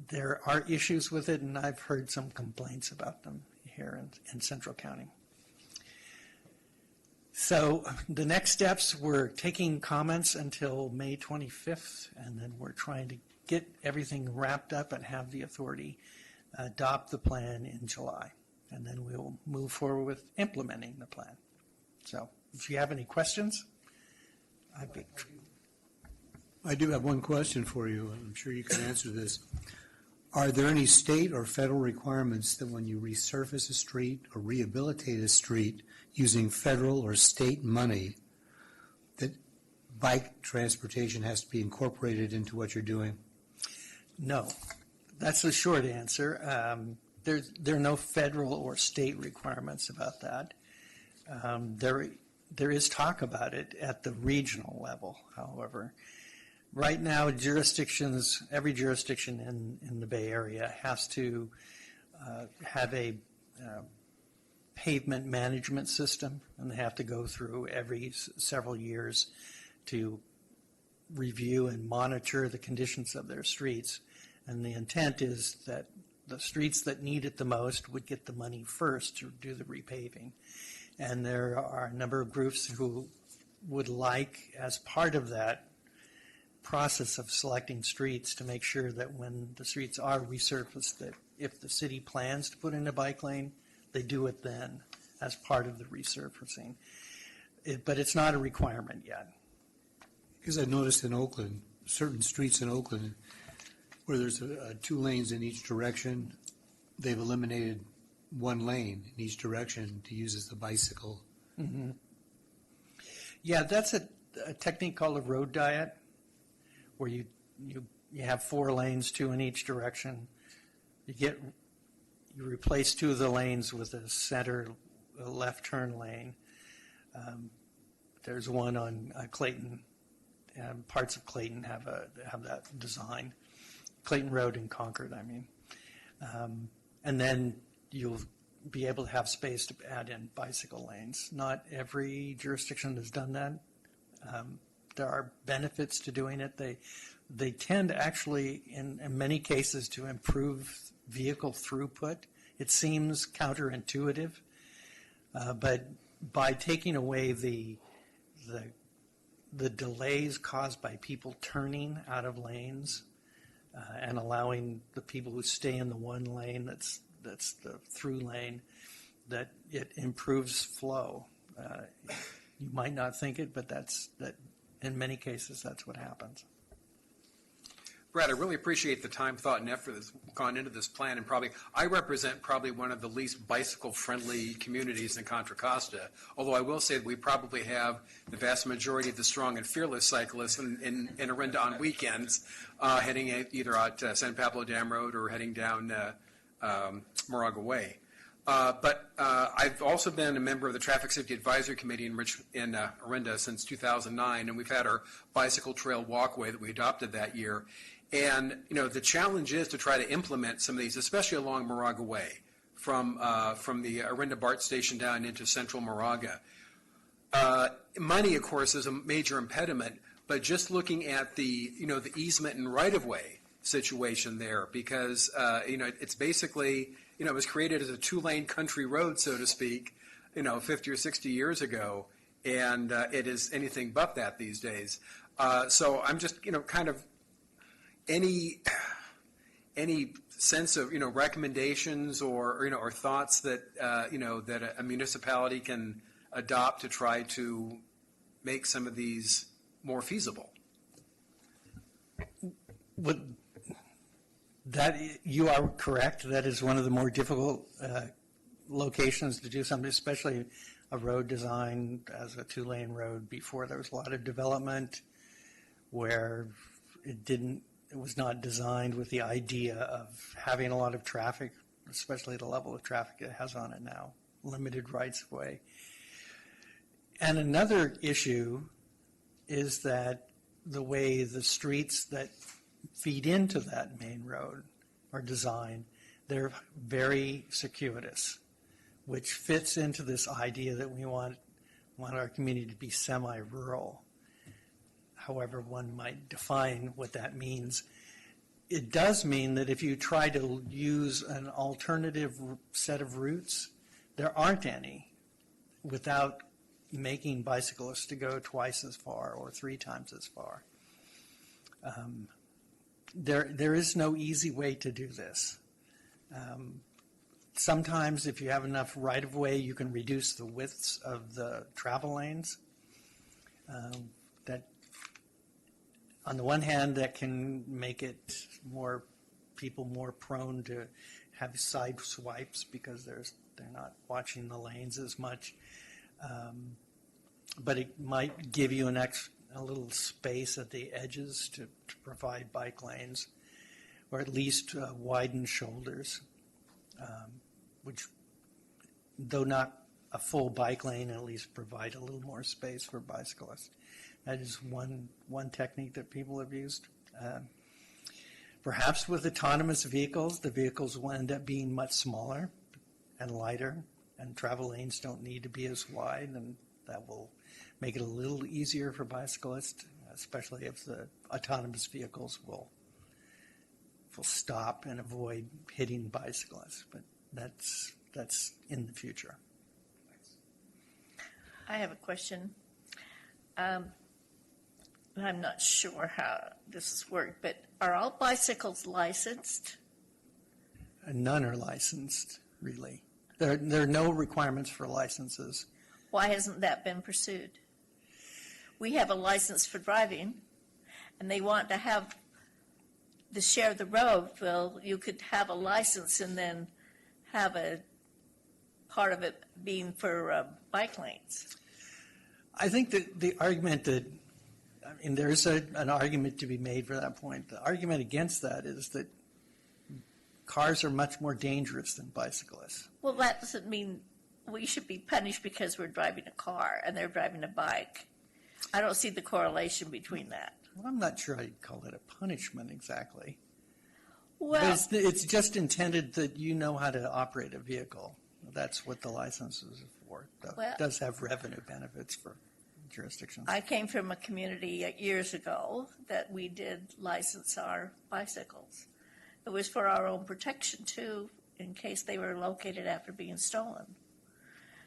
There are issues with it, and I've heard some complaints about them here in Central County. So the next steps, we're taking comments until May 25th, and then we're trying to get everything wrapped up and have the authority adopt the plan in July. And then we'll move forward with implementing the plan. So if you have any questions, I'd be. I do have one question for you. I'm sure you can answer this. Are there any state or federal requirements that when you resurface a street or rehabilitate a street using federal or state money, that bike transportation has to be incorporated into what you're doing? No, that's the short answer. There are no federal or state requirements about that. There is talk about it at the regional level, however. Right now, every jurisdiction in the Bay Area has to have a pavement management system, and they have to go through every several years to review and monitor the conditions of their streets. And the intent is that the streets that need it the most would get the money first to do the repaving. And there are a number of groups who would like, as part of that process of selecting streets, to make sure that when the streets are resurfaced, that if the city plans to put in a bike lane, they do it then as part of the resurfacing. But it's not a requirement yet. Because I noticed in Oakland, certain streets in Oakland, where there's two lanes in each direction, they've eliminated one lane in each direction to use as the bicycle. Mm-hmm. Yeah, that's a technique called a road diet, where you have 4 lanes, 2 in each direction. You replace 2 of the lanes with a center left turn lane. There's one on Clayton. Parts of Clayton have that design. Clayton Road in Concord, I mean. And then you'll be able to have space to add in bicycle lanes. Not every jurisdiction has done that. There are benefits to doing it. They tend actually, in many cases, to improve vehicle throughput. It seems counterintuitive, but by taking away the delays caused by people turning out of lanes and allowing the people who stay in the one lane that's the through lane, that it improves flow. You might not think it, but that in many cases that's what happens. Brad, I really appreciate the time, thought, and effort that's gone into this plan, and I represent one of the least bicycle-friendly communities in Contra Costa, although I will say that we probably have the vast majority of the strong and fearless cyclists in Orinda on weekends, heading either out San Pablo Dam Road or heading down Moraga Way. But I've also been a member of the Traffic Safety Advisory Committee in Orinda since 2009, and we've had our bicycle trail walkway that we adopted that year. And, the challenge is to try to implement some of these, especially along Moraga Way, from the Orinda BART station down into central Moraga. Money, of course, is a major impediment, but just looking at the easement and right-of-way situation there, because, it's basically, it was created as a 2-lane country road, so to speak, 50 or 60 years ago, and it is anything but that these days. So I'm just, kind of any sense of, recommendations or thoughts that, that a municipality can adopt to try to make some of these more feasible? You are correct. That is one of the more difficult locations to do something, especially a road design as a 2-lane road before there was a lot of development, where it was not designed with the idea of having a lot of traffic, especially the level of traffic it has on it now, limited rights of way. And another issue is that the way the streets that feed into that main road are designed, they're very circuitous, which fits into this idea that we want our community to be semi-rural. However one might define what that means. It does mean that if you try to use an alternative set of routes, there aren't any, without making bicyclists to go twice as far or 3 times as far. there is no easy way to do this. Sometimes if you have enough right-of-way, you can reduce the widths of the travel lanes. That, on the one hand, that can make it people more prone to have side swipes because they're not watching the lanes as much. But it might give you a little space at the edges to provide bike lanes, or at least widen shoulders, which, though not a full bike lane, at least provide a little more space for bicyclists. That is one technique that people have used. Perhaps with autonomous vehicles, the vehicles will end up being much smaller and lighter, and travel lanes don't need to be as wide, and that will make it a little easier for bicyclists, especially if the autonomous vehicles will stop and avoid hitting bicyclists. But that's in the future. I have a question. I'm not sure how this has worked, but are all bicycles licensed? And none are licensed, really. There are no requirements for licenses. Why hasn't that been pursued? We have a license for driving, and they want to have the share the road. Well, you could have a license and then have a part of it being for bike lanes. I think that the argument there's an argument to be made for that point. The argument against that is that cars are much more dangerous than bicyclists. Well, that doesn't mean we should be punished because we're driving a car and they're driving a bike. I don't see the correlation between that. Well, I'm not sure I'd call it a punishment exactly. Well, But it's just intended that you know how to operate a vehicle. That's what the license is for. It does have revenue benefits for jurisdictions. I came from a community years ago that we did license our bicycles. It was for our own protection, too, in case they were located after being stolen,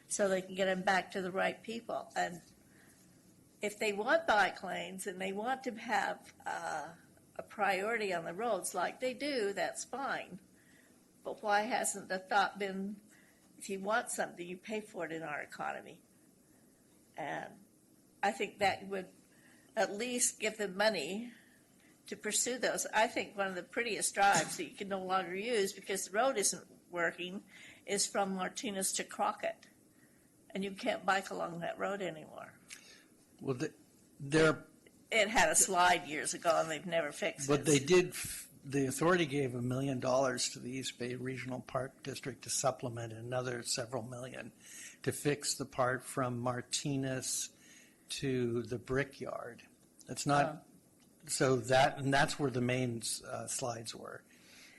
so they can get them back to the right people. And if they want bike lanes and they want to have a priority on the roads like they do, that's fine. But why hasn't the thought been, if you want something, you pay for it in our economy? And I think that would at least give them money to pursue those. I think one of the prettiest drives that you can no longer use because the road isn't working is from Martinez to Crockett. And you can't bike along that road anymore. Well, It had a slide years ago and they've never fixed but it. they did. The authority gave $1 million to the East Bay Regional Park District to supplement another several million to fix the part from Martinez to the Brickyard. It's not so that's where the main slides were.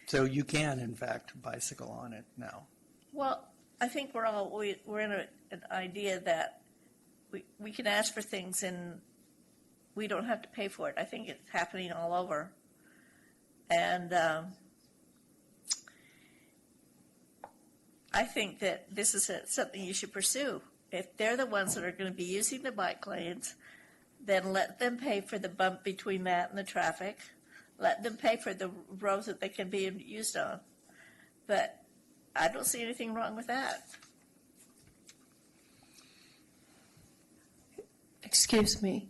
So you can, in fact, bicycle on it now. Well, I think we're in an idea that we can ask for things and we don't have to pay for it. I think it's happening all over. And I think that this is something you should pursue. If they're the ones that are going to be using the bike lanes, then let them pay for the bump between that and the traffic. Let them pay for the roads that they can be used on. But I don't see anything wrong with that. Excuse me.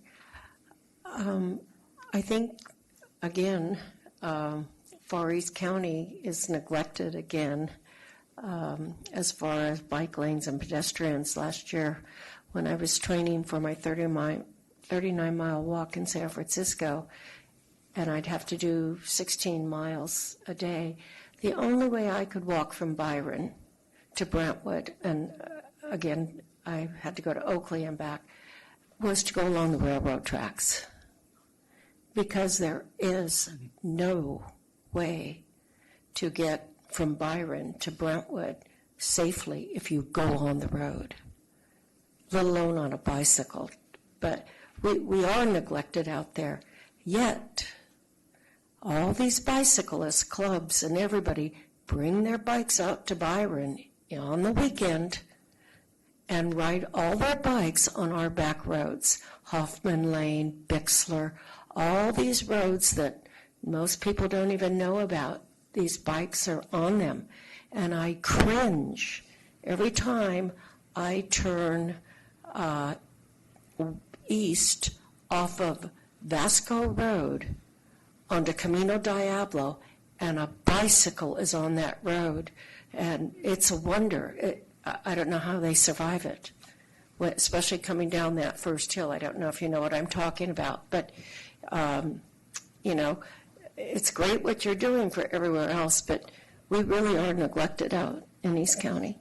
I think, again, Far East County is neglected again as far as bike lanes and pedestrians. Last year, when I was training for my 39-mile walk in San Francisco, and I'd have to do 16 miles a day, the only way I could walk from Byron to Brentwood, and again, I had to go to Oakley and back, was to go along the railroad tracks, because there is no way to get from Byron to Brentwood safely if you go on the road, let alone on a bicycle. But we are neglected out there. Yet, all these bicyclist clubs and everybody bring their bikes out to Byron on the weekend and ride all their bikes on our back roads, Hoffman Lane, Bixler, all these roads that most people don't even know about. These bikes are on them. And I cringe every time I turn east off of Vasco Road onto Camino Diablo, and a bicycle is on that road. And it's a wonder. I don't know how they survive it, especially coming down that first hill. I don't know if you know what I'm talking about. But, you know, it's great what you're doing for everywhere else, but we really are neglected out in East County.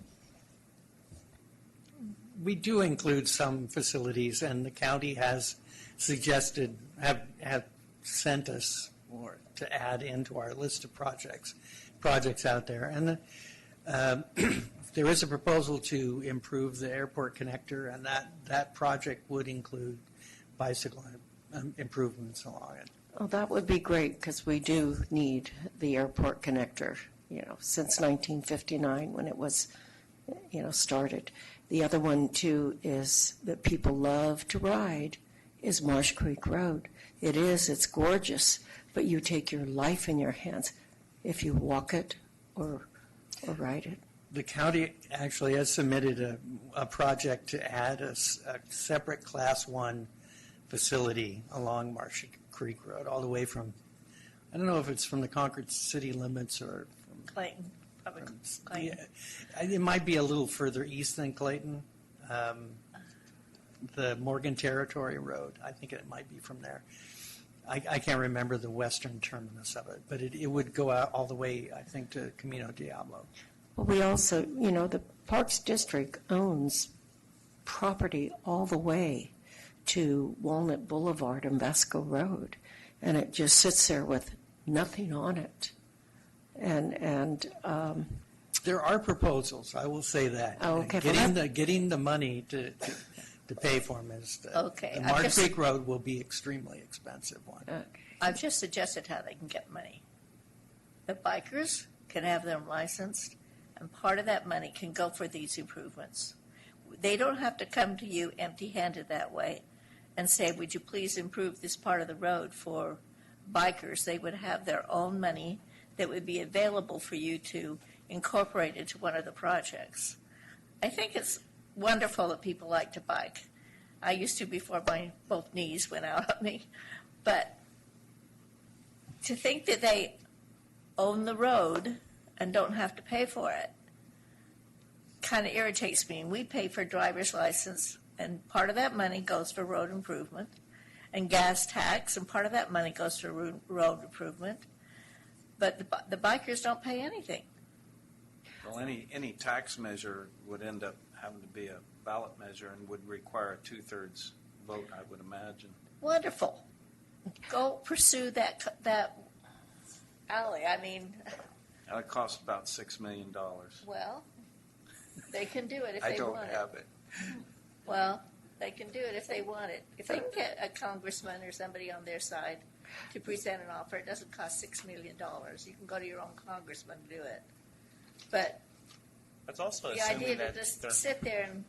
We do include some facilities, and the county has suggested, have sent us more to add into our list of projects out there. And there is a proposal to improve the airport connector, and that project would include bicycle improvements along it. Well, that would be great, because we do need the airport connector, you know, since 1959 when it was, you know, started. The other one, too, is that people love to ride is Marsh Creek Road. It's gorgeous, but you take your life in your hands if you walk it or ride it. The county actually has submitted a project to add a separate Class 1 facility along Marsh Creek Road, all the way from, I don't know if it's from the Concord city limits or from Clayton, probably Clayton. Yeah, it might be a little further east than Clayton. The Morgan Territory Road, I think it might be from there. I can't remember the western terminus of it, but it would go out all the way, I think, to Camino Diablo. Well, we also, you know, the Parks District owns property all the way to Walnut Boulevard and Vasco Road, and it just sits there with nothing on it. And There are proposals, I will say that. Oh, okay. Getting the money to pay for them is, Okay, the I've Marsh just- Creek Road will be extremely expensive one. I've just suggested how they can get money. The bikers can have them licensed, and part of that money can go for these improvements. They don't have to come to you empty-handed that way and say, would you please improve this part of the road for bikers? They would have their own money that would be available for you to incorporate into one of the projects. I think it's wonderful that people like to bike. I used to before my both knees went out on me. But to think that they own the road and don't have to pay for it kind of irritates me. And we pay for driver's license, and part of that money goes for road improvement and gas tax, and part of that money goes for road improvement. But the bikers don't pay anything. Well, any tax measure would end up having to be a ballot measure and would require a two-thirds vote, I would imagine. Wonderful. Go pursue that alley. I mean, That would cost about $6 million. well, they can do it if I they don't want have it. it. Well, they can do it if they want it. If they can get a congressman or somebody on their side to present an offer, it doesn't cost $6 million. You can go to your own congressman to do it. But That's also the idea to just sit there and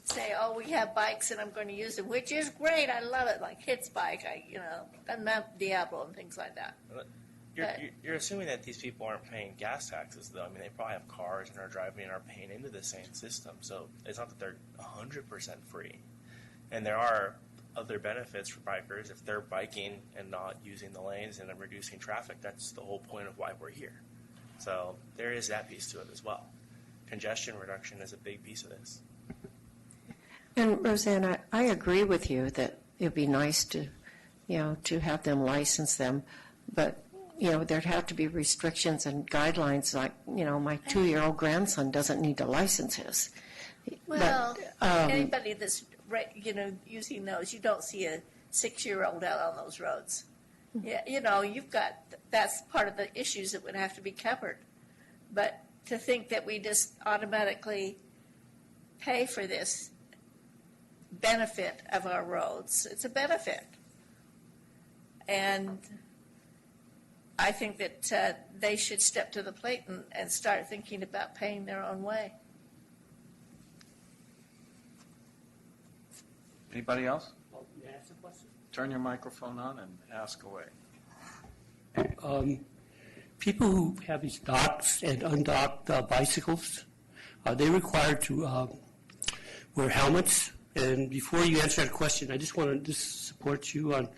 say, oh, we have bikes and I'm going to use them, which is great. I love it. Like Hit's bike, and Mount Diablo and things like that. You're assuming that these people aren't paying gas taxes, though. I mean, they probably have cars and are driving and are paying into the same system. So it's not that they're 100% free. And there are other benefits for bikers. If they're biking and not using the lanes and reducing traffic, that's the whole point of why we're here. So there is that piece to it as well. Congestion reduction is a big piece of this. And Roseanne, I agree with you that it'd be nice to, to have them license them, but there'd have to be restrictions and guidelines. Like, my 2-year-old grandson doesn't need to license his. Well, But, anybody that's using those, you don't see a 6-year-old out on those roads. Yeah, you've got, that's part of the issues that would have to be covered. But to think that we just automatically pay for this benefit of our roads, it's a benefit. And I think that they should step to the plate and start thinking about paying their own way. Anybody else? Turn your microphone on and ask away. People who have these docked and undocked bicycles, are they required to wear helmets? And before you answer that question, I just want to just support you on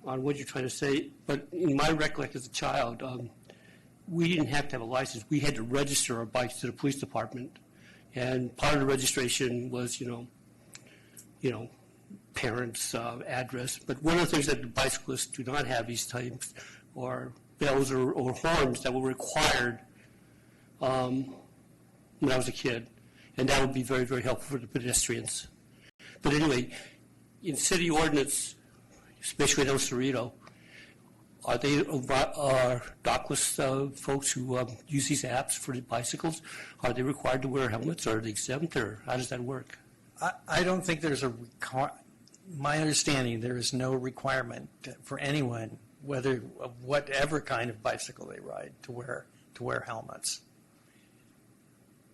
what you're trying to say. But in my recollection as a child, we didn't have to have a license. We had to register our bikes to the police department. And part of the registration was, parents' address. But one of the things that the bicyclists do not have these types are bells or horns that were required when I was a kid. And that would be very, very helpful for the pedestrians. But anyway, in city ordinance, especially in El Cerrito, are dockless folks who use these apps for the bicycles, are they required to wear helmets, or are they exempt, or how does that work? I don't think there's my understanding, there is no requirement for anyone, whatever kind of bicycle they ride, to wear helmets.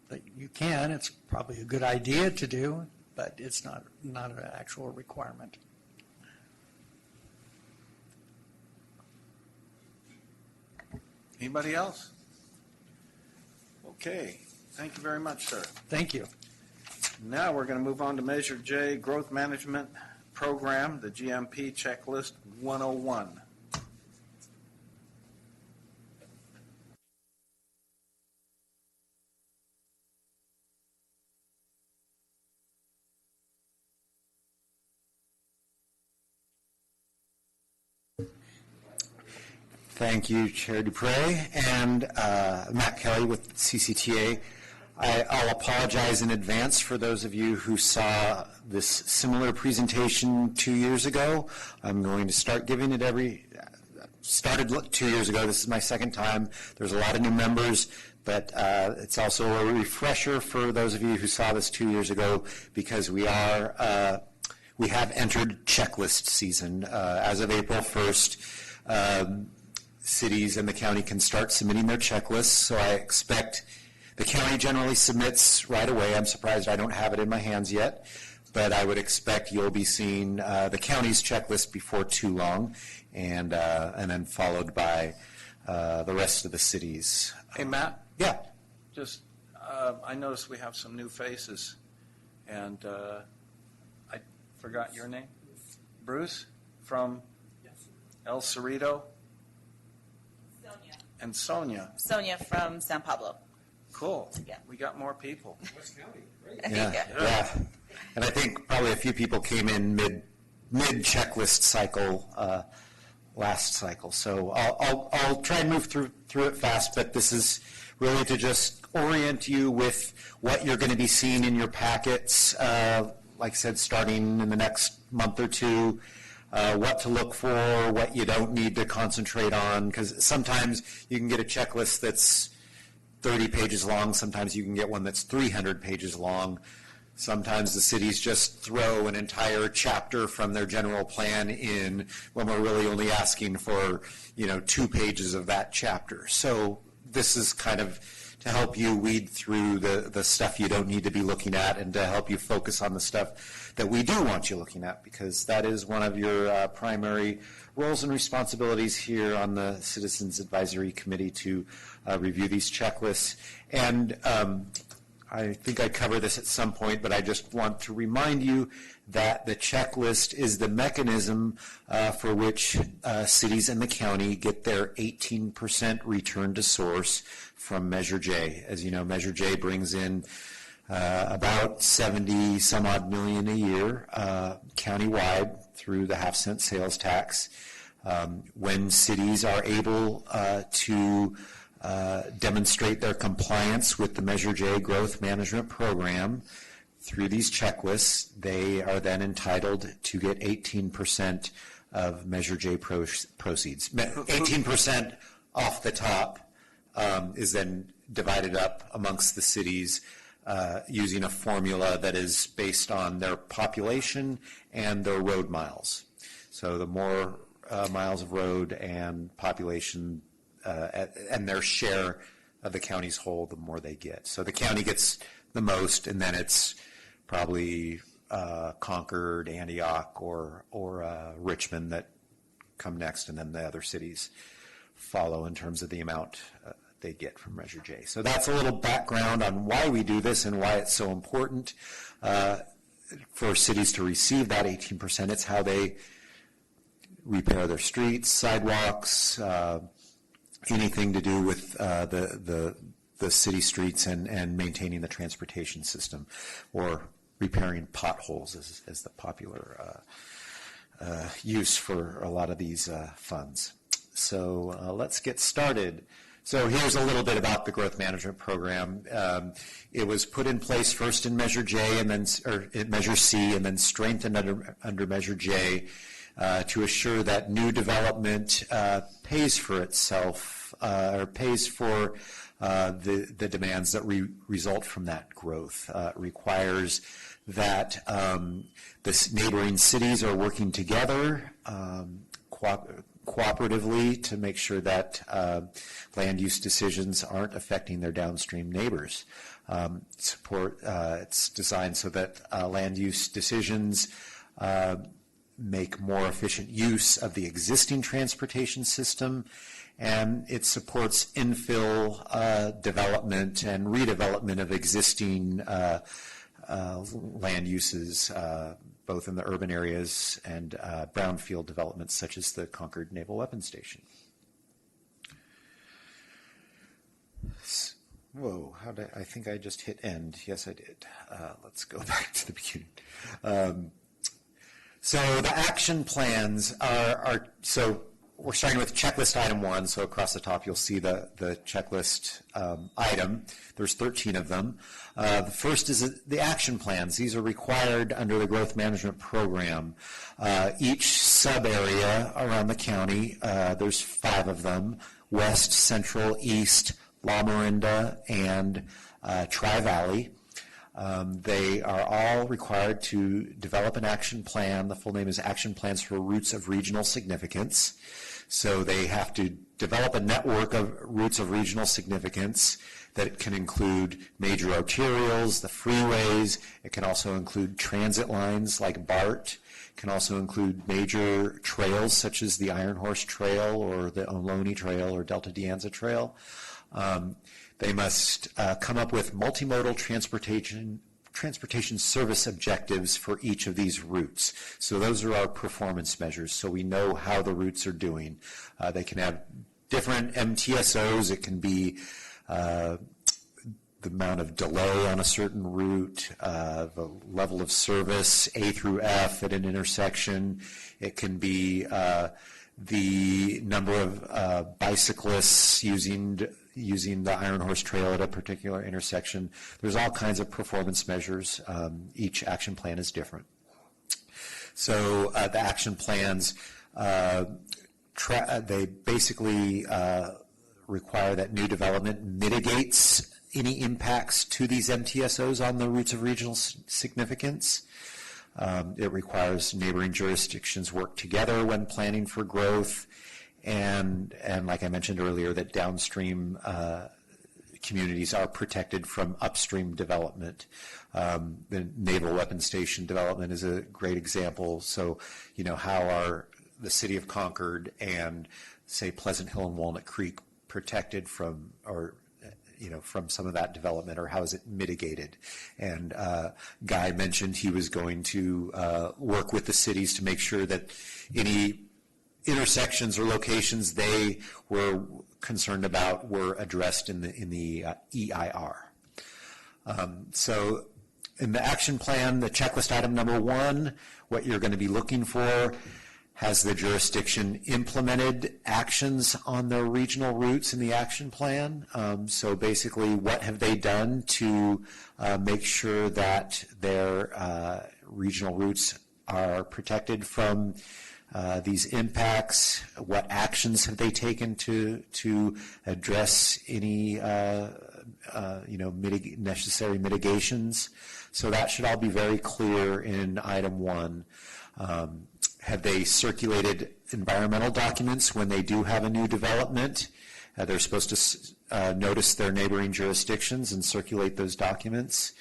But you can, it's probably a good idea to do, but it's not an actual requirement. Anybody else? Okay, thank you very much, sir. Thank you. Now we're going to move on to Measure J, Growth Management Program, the GMP Checklist 101. Thank you, Chair Dupre, and Matt Kelly with CCTA. I'll apologize in advance for those of you who saw this similar presentation 2 years ago. I'm going to start giving it started 2 years ago. This is my second time. There's a lot of new members, but it's also a refresher for those of you who saw this 2 years ago, because we have entered checklist season. As of April 1st, cities and the county can start submitting their checklists, so I expect the county generally submits right away. I'm surprised I don't have it in my hands yet, but I would expect you'll be seeing the county's checklist before too long, and then followed by the rest of the cities. Hey, Matt? Yeah. Just, I noticed we have some new faces, and I forgot your name? Bruce from El Cerrito? And Sonia. Sonia from San Pablo. Cool. Yeah. We got more people. West County, great. Yeah. And I think probably a few people came in mid checklist cycle last cycle. So I'll try and move through it fast, but this is really to just orient you with what you're going to be seeing in your packets, like I said, starting in the next month or two. What to look for, what you don't need to concentrate on, because sometimes you can get a checklist that's 30 pages long, sometimes you can get one that's 300 pages long. Sometimes the cities just throw an entire chapter from their general plan in when we're really only asking for, 2 pages of that chapter. So this is kind of to help you weed through the stuff you don't need to be looking at, and to help you focus on the stuff that we do want you looking at, because that is one of your primary roles and responsibilities here on the Citizens Advisory Committee, to review these checklists. And I think I covered this at some point, but I just want to remind you that the checklist is the mechanism for which cities and the county get their 18% return to source from Measure J. As you know, Measure J brings in about 70 some odd million a year countywide through the half-cent sales tax. When cities are able to demonstrate their compliance with the Measure J Growth Management Program through these checklists, they are then entitled to get 18% of Measure J proceeds. 18% off the top is then divided up amongst the cities using a formula that is based on their population and their road miles. So the more miles of road and population and their share of the county's whole, the more they get. So the county gets the most, and then it's probably Concord, Antioch, or Richmond that come next, and then the other cities. follow in terms of the amount they get from Measure J. So that's a little background on why we do this and why it's so important for cities to receive that 18%. It's how they repair their streets, sidewalks, anything to do with the city streets and maintaining the transportation system, or repairing potholes is the popular use for a lot of these funds. So let's get started. So here's a little bit about the growth management program. It was put in place first in Measure J and then, or in Measure C, and then strengthened under Measure J to assure that new development pays for itself, or pays for the demands that result from that growth. Requires that the neighboring cities are working together cooperatively to make sure that land use decisions aren't affecting their downstream neighbors. It's designed so that land use decisions make more efficient use of the existing transportation system, and it supports infill development and redevelopment of existing land uses, both in the urban areas and brownfield developments such as the Concord Naval Weapons Station. Whoa, I think I just hit end. Yes, I did. Let's go back to the beginning. So the action plans are so we're starting with checklist item 1. So across the top, you'll see the checklist item. There's 13 of them. The first is the action plans. These are required under the growth management program. Each sub-area around the county, there's 5 of them: West, Central, East, La Miranda, and Tri-Valley. They are all required to develop an action plan. The full name is Action Plans for Routes of Regional Significance. So they have to develop a network of routes of regional significance that can include major arterials, the freeways. It can also include transit lines like BART. It can also include major trails such as the Iron Horse Trail or the Ohlone Trail or Delta De Anza Trail. They must come up with multimodal transportation service objectives for each of these routes. So those are our performance measures, so we know how the routes are doing. They can have different MTSOs. It can be the amount of delay on a certain route, the level of service, A through F at an intersection. It can be the number of bicyclists using the Iron Horse Trail at a particular intersection. There's all kinds of performance measures. Each action plan is different. So the action plans, they basically require that new development mitigates any impacts to these MTSOs on the routes of regional significance. It requires neighboring jurisdictions work together when planning for growth. And like I mentioned earlier, that downstream communities are protected from upstream development. The Naval Weapons Station development is a great example. So, how are the city of Concord and, say, Pleasant Hill and Walnut Creek protected from, from some of that development, or how is it mitigated? And Guy mentioned he was going to work with the cities to make sure that any intersections or locations they were concerned about were addressed in the EIR. So in the action plan, the checklist item number 1, what you're going to be looking for: has the jurisdiction implemented actions on their regional routes in the action plan? So basically, what have they done to make sure that their regional routes are protected from these impacts? What actions have they taken to address any necessary mitigations? So that should all be very clear in item 1. Have they circulated environmental documents when they do have a new development? They're supposed to notice their neighboring jurisdictions and circulate those documents.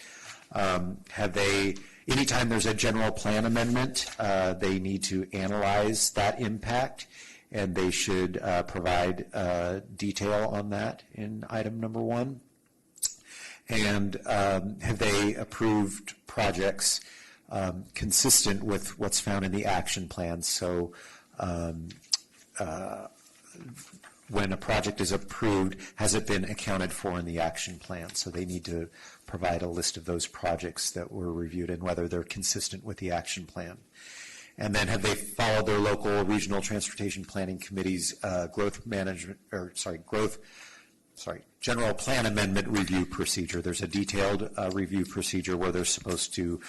Have they, anytime there's a general plan amendment, they need to analyze that impact and they should provide detail on that in item number 1. And have they approved projects consistent with what's found in the action plan? So when a project is approved, has it been accounted for in the action plan? So they need to provide a list of those projects that were reviewed and whether they're consistent with the action plan. And then have they followed their local or regional transportation planning committee's general plan amendment review procedure? There's a detailed review procedure where they're supposed to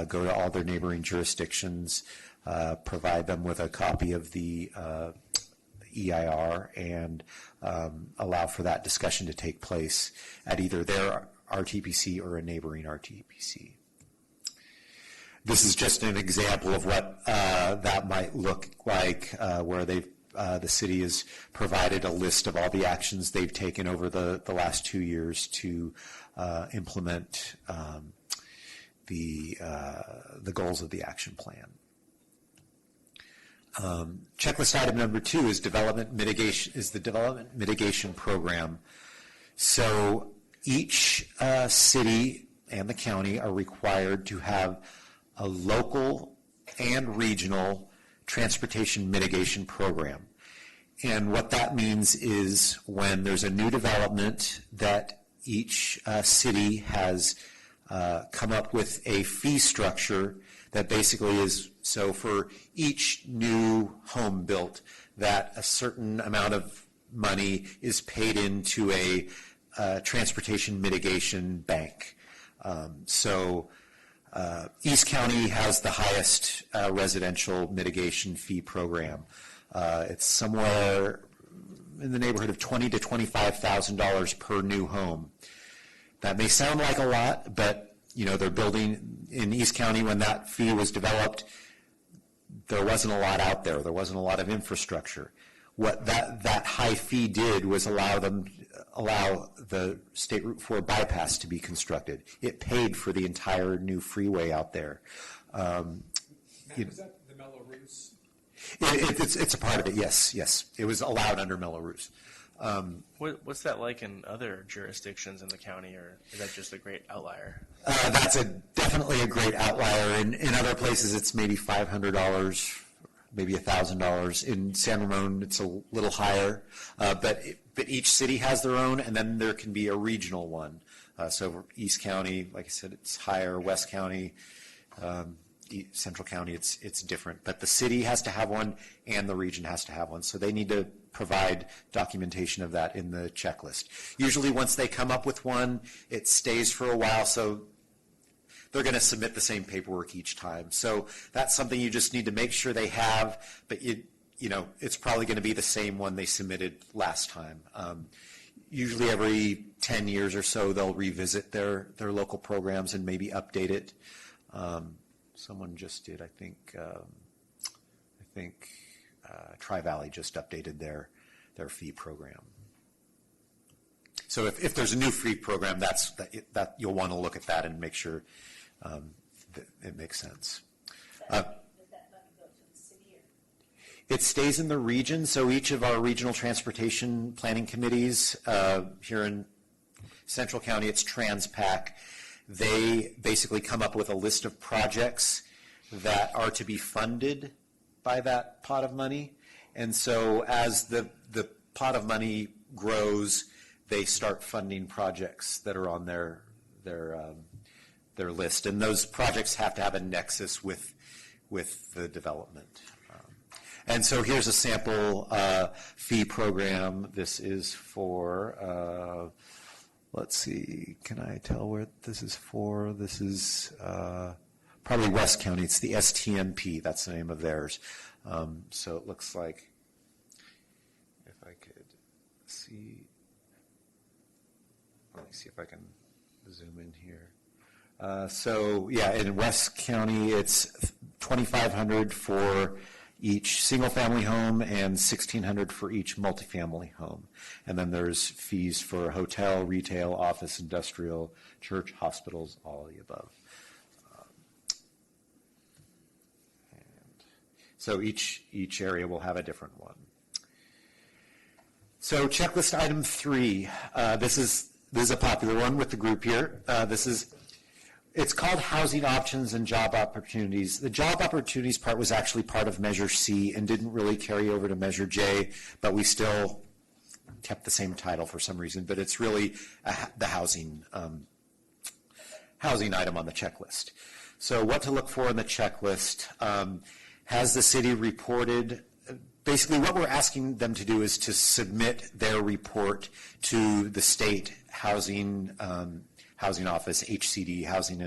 go to all their neighboring jurisdictions, provide them with a copy of the EIR, and allow for that discussion to take place at either their RTPC or a neighboring RTPC. This is just an example of what that might look like, where the city has provided a list of all the actions they've taken over the last 2 years to implement the goals of the action plan. Checklist item number 2 is the development mitigation program. So each city and the county are required to have a local and regional transportation mitigation program. And what that means is when there's a new development that each city has come up with a fee structure that basically is, so for each new home built, that a certain amount of money is paid into a transportation mitigation bank. East County has the highest residential mitigation fee program. It's somewhere in the neighborhood of $20,000 to $25,000 per new home. That may sound like a lot, but they're building in East County. When that fee was developed, there wasn't a lot out there. There wasn't a lot of infrastructure. What that high fee did was allow the State Route 4 bypass to be constructed. It paid for the entire new freeway out there. Is that the Mello-Roos? It's a part of it, yes. It was allowed under Mello-Roos. What's that like in other jurisdictions in the county, or is that just a great outlier? That's definitely a great outlier. In other places, it's maybe $500, maybe $1,000. In San Ramon, it's a little higher. But each city has their own, and then there can be a regional one. So East County, like I said, it's higher. West County, Central County, it's different. But the city has to have one, and the region has to have one. So they need to provide documentation of that in the checklist. Usually once they come up with one, it stays for a while, so they're going to submit the same paperwork each time. So that's something you just need to make sure they have, but it's probably going to be the same one they submitted last time. Usually every 10 years or so, they'll revisit their local programs and maybe update it. Someone just did, I think Tri-Valley just updated their fee program. So if there's a new fee program, that you'll want to look at that and make sure that it makes sense. Does that money go to the city? It stays in the region, so each of our regional transportation planning committees here in Central County, it's TransPac. They basically come up with a list of projects that are to be funded by that pot of money. And so as the pot of money grows, they start funding projects that are on their list. And those projects have to have a nexus with the development. And so here's a sample fee program. This is for, let's see, can I tell where this is for? This is probably West County. It's the STMP. That's the name of theirs. So it looks like, if I could see, let me see if I can zoom in here. So yeah, in West County, it's $2,500 for each single-family home and $1,600 for each multifamily home. And then there's fees for hotel, retail, office, industrial, church, hospitals, all of the above. So each area will have a different one. So checklist item 3, this is a popular one with the group here. It's called housing options and job opportunities. The job opportunities part was actually part of Measure C and didn't really carry over to Measure J, but we still kept the same title for some reason. But it's really the housing item on the checklist. So what to look for in the checklist? Has the city reported? Basically, what we're asking them to do is to submit their report to the state housing office, HCD, Housing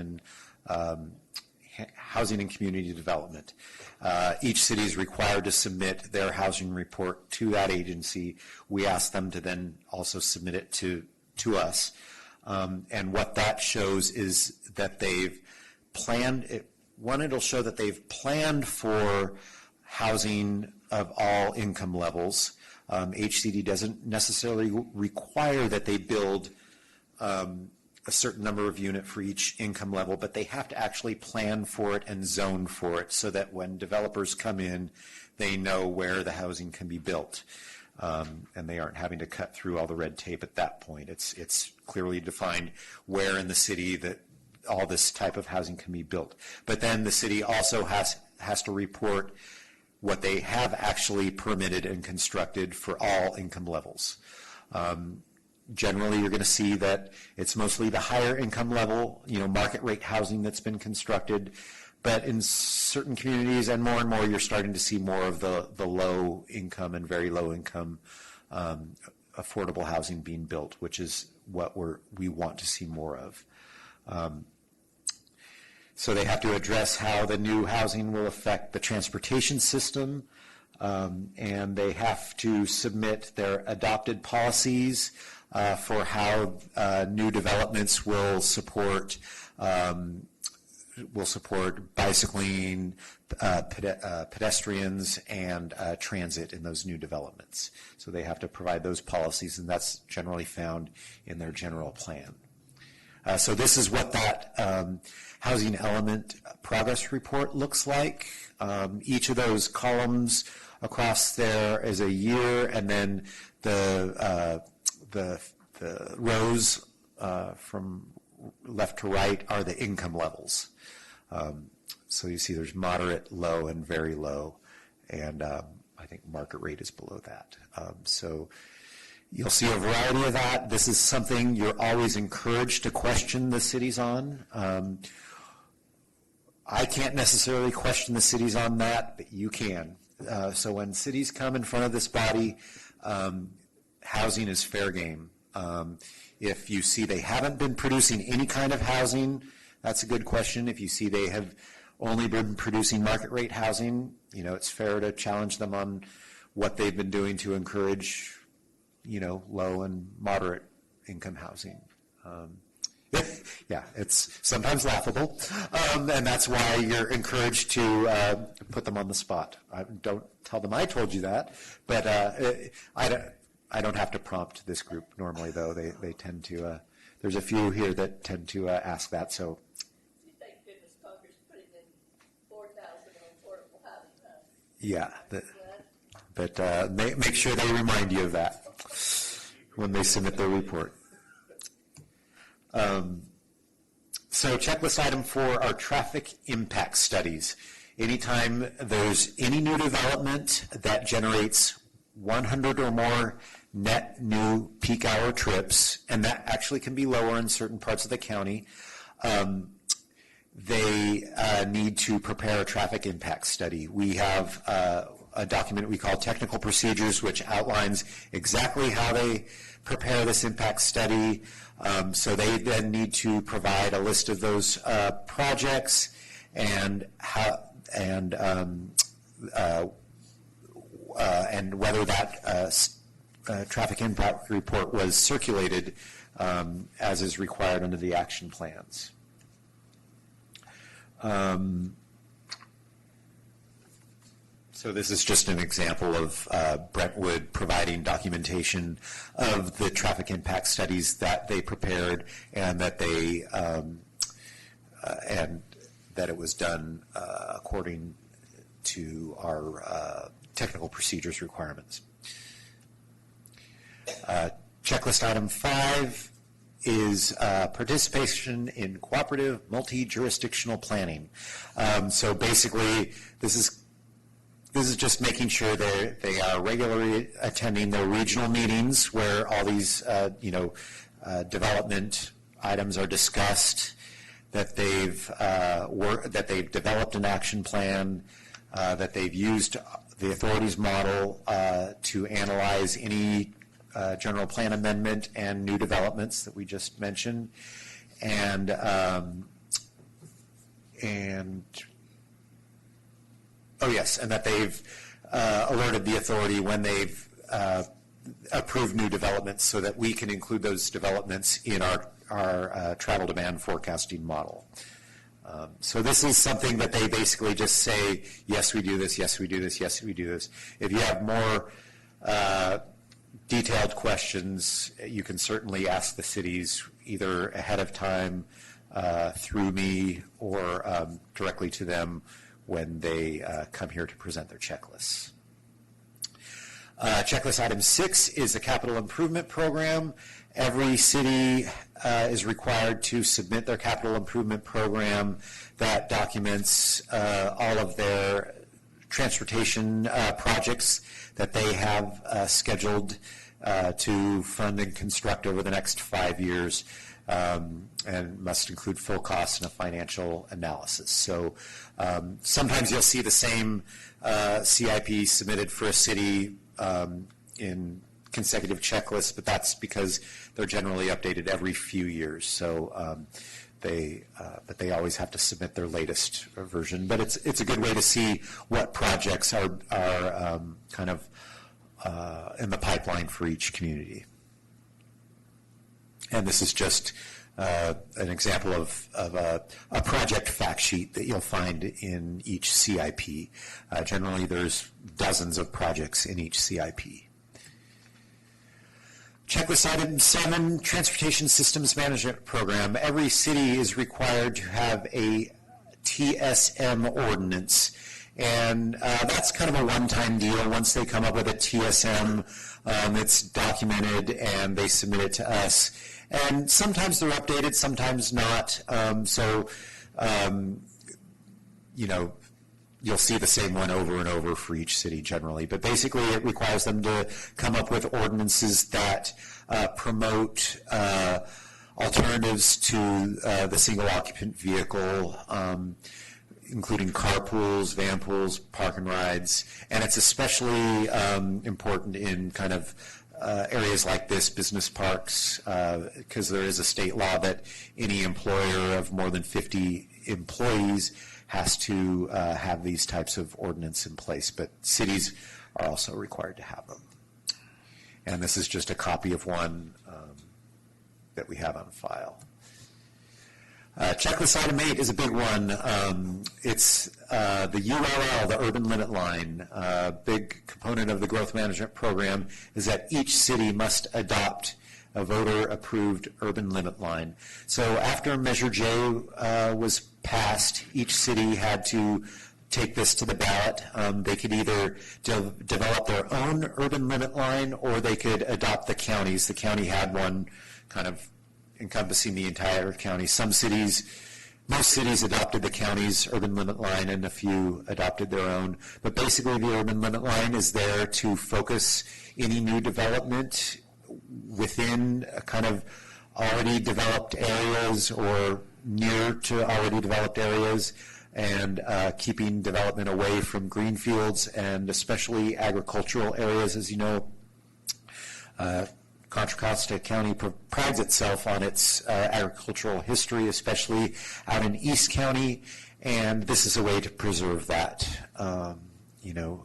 and Community Development. Each city is required to submit their housing report to that agency. We ask them to then also submit it to us. And what that shows is that they've planned, it'll show that they've planned for housing of all income levels. HCD doesn't necessarily require that they build a certain number of units for each income level, but they have to actually plan for it and zone for it so that when developers come in, they know where the housing can be built. And they aren't having to cut through all the red tape at that point. It's clearly defined where in the city that all this type of housing can be built. But then the city also has to report what they have actually permitted and constructed for all income levels. Generally, you're going to see that it's mostly the higher income level, market rate housing that's been constructed. But in certain communities and more, you're starting to see more of the low income and very low income affordable housing being built, which is what we want to see more of. So they have to address how the new housing will affect the transportation system, and they have to submit their adopted policies for how new developments will support bicycling, pedestrians, and transit in those new developments. So they have to provide those policies, and that's generally found in their general plan. So this is what that housing element progress report looks like. Each of those columns across there is a year, and then the rows from left to right are the income levels. So you see there's moderate, low, and very low, and I think market rate is below that. So you'll see a variety of that. This is something you're always encouraged to question the cities on. I can't necessarily question the cities on that, but you can. So when cities come in front of this body, housing is fair game. If you see they haven't been producing any kind of housing, that's a good question. If you see they have only been producing market rate housing, it's fair to challenge them on what they've been doing to encourage, low and moderate income housing. Yeah, it's sometimes laughable, and that's why you're encouraged to put them on the spot. Don't tell them I told you that, but I don't have to prompt this group normally, though. They tend to, there's a few here that tend to ask that, so. Thank goodness Congress put in 4,000 affordable housing. Yeah, but make sure they remind you of that when they submit their report. So checklist item 4 are traffic impact studies. Anytime there's any new development that generates 100 or more net new peak hour trips, and that actually can be lower in certain parts of the county, they need to prepare a traffic impact study. We have a document we call technical procedures, which outlines exactly how they prepare this impact study. So they then need to provide a list of those projects and whether that traffic impact report was circulated as is required under the action plans. So this is just an example of Brentwood providing documentation of the traffic impact studies that they prepared and that they and that it was done according to our technical procedures requirements. Checklist item 5 is participation in cooperative multi-jurisdictional planning. So basically, this is just making sure they are regularly attending their regional meetings where all these development items are discussed, that they've developed an action plan, that they've used the authorities model to analyze any general plan amendment and new developments that we just mentioned, and that they've alerted the authority when they've approved new developments so that we can include those developments in our travel demand forecasting model. So this is something that they basically just say, yes, we do this, yes, we do this, yes, we do this. If you have more detailed questions, you can certainly ask the cities either ahead of time through me or directly to them when they come here to present their checklists. Checklist item 6 is the capital improvement program. Every city is required to submit their capital improvement program that documents all of their transportation projects that they have scheduled to fund and construct over the next 5 years, and must include full costs and a financial analysis. So sometimes you'll see the same CIP submitted for a city in consecutive checklists, but that's because they're generally updated every few years. So but they always have to submit their latest version. But it's a good way to see what projects are kind of in the pipeline for each community. And this is just an example of a project fact sheet that you'll find in each CIP. Generally, there's dozens of projects in each CIP. Checklist item 7, Transportation Systems Management Program. Every city is required to have a TSM ordinance. And that's kind of a one-time deal. Once they come up with a TSM, it's documented and they submit it to us. And sometimes they're updated, sometimes not. You'll see the same one over and over for each city generally. But basically, it requires them to come up with ordinances that promote alternatives to the single occupant vehicle, including carpools, van pools, park and rides. And it's especially important in kind of areas like this, business parks, because there is a state law that any employer of more than 50 employees has to have these types of ordinance in place, but cities are also required to have them. And this is just a copy of one that we have on file. Checklist item 8 is a big one. It's the ULL, the urban limit line. A big component of the growth management program is that each city must adopt a voter-approved urban limit line. So after Measure J was passed, each city had to take this to the ballot. They could either develop their own urban limit line or they could adopt the counties. The county had one kind of encompassing the entire county. Most cities adopted the county's urban limit line and a few adopted their own. But basically the urban limit line is there to focus any new development within a kind of already developed areas or near to already developed areas, and keeping development away from green fields and especially agricultural areas. As you know, Contra Costa County prides itself on its agricultural history, especially out in East County, and this is a way to preserve that,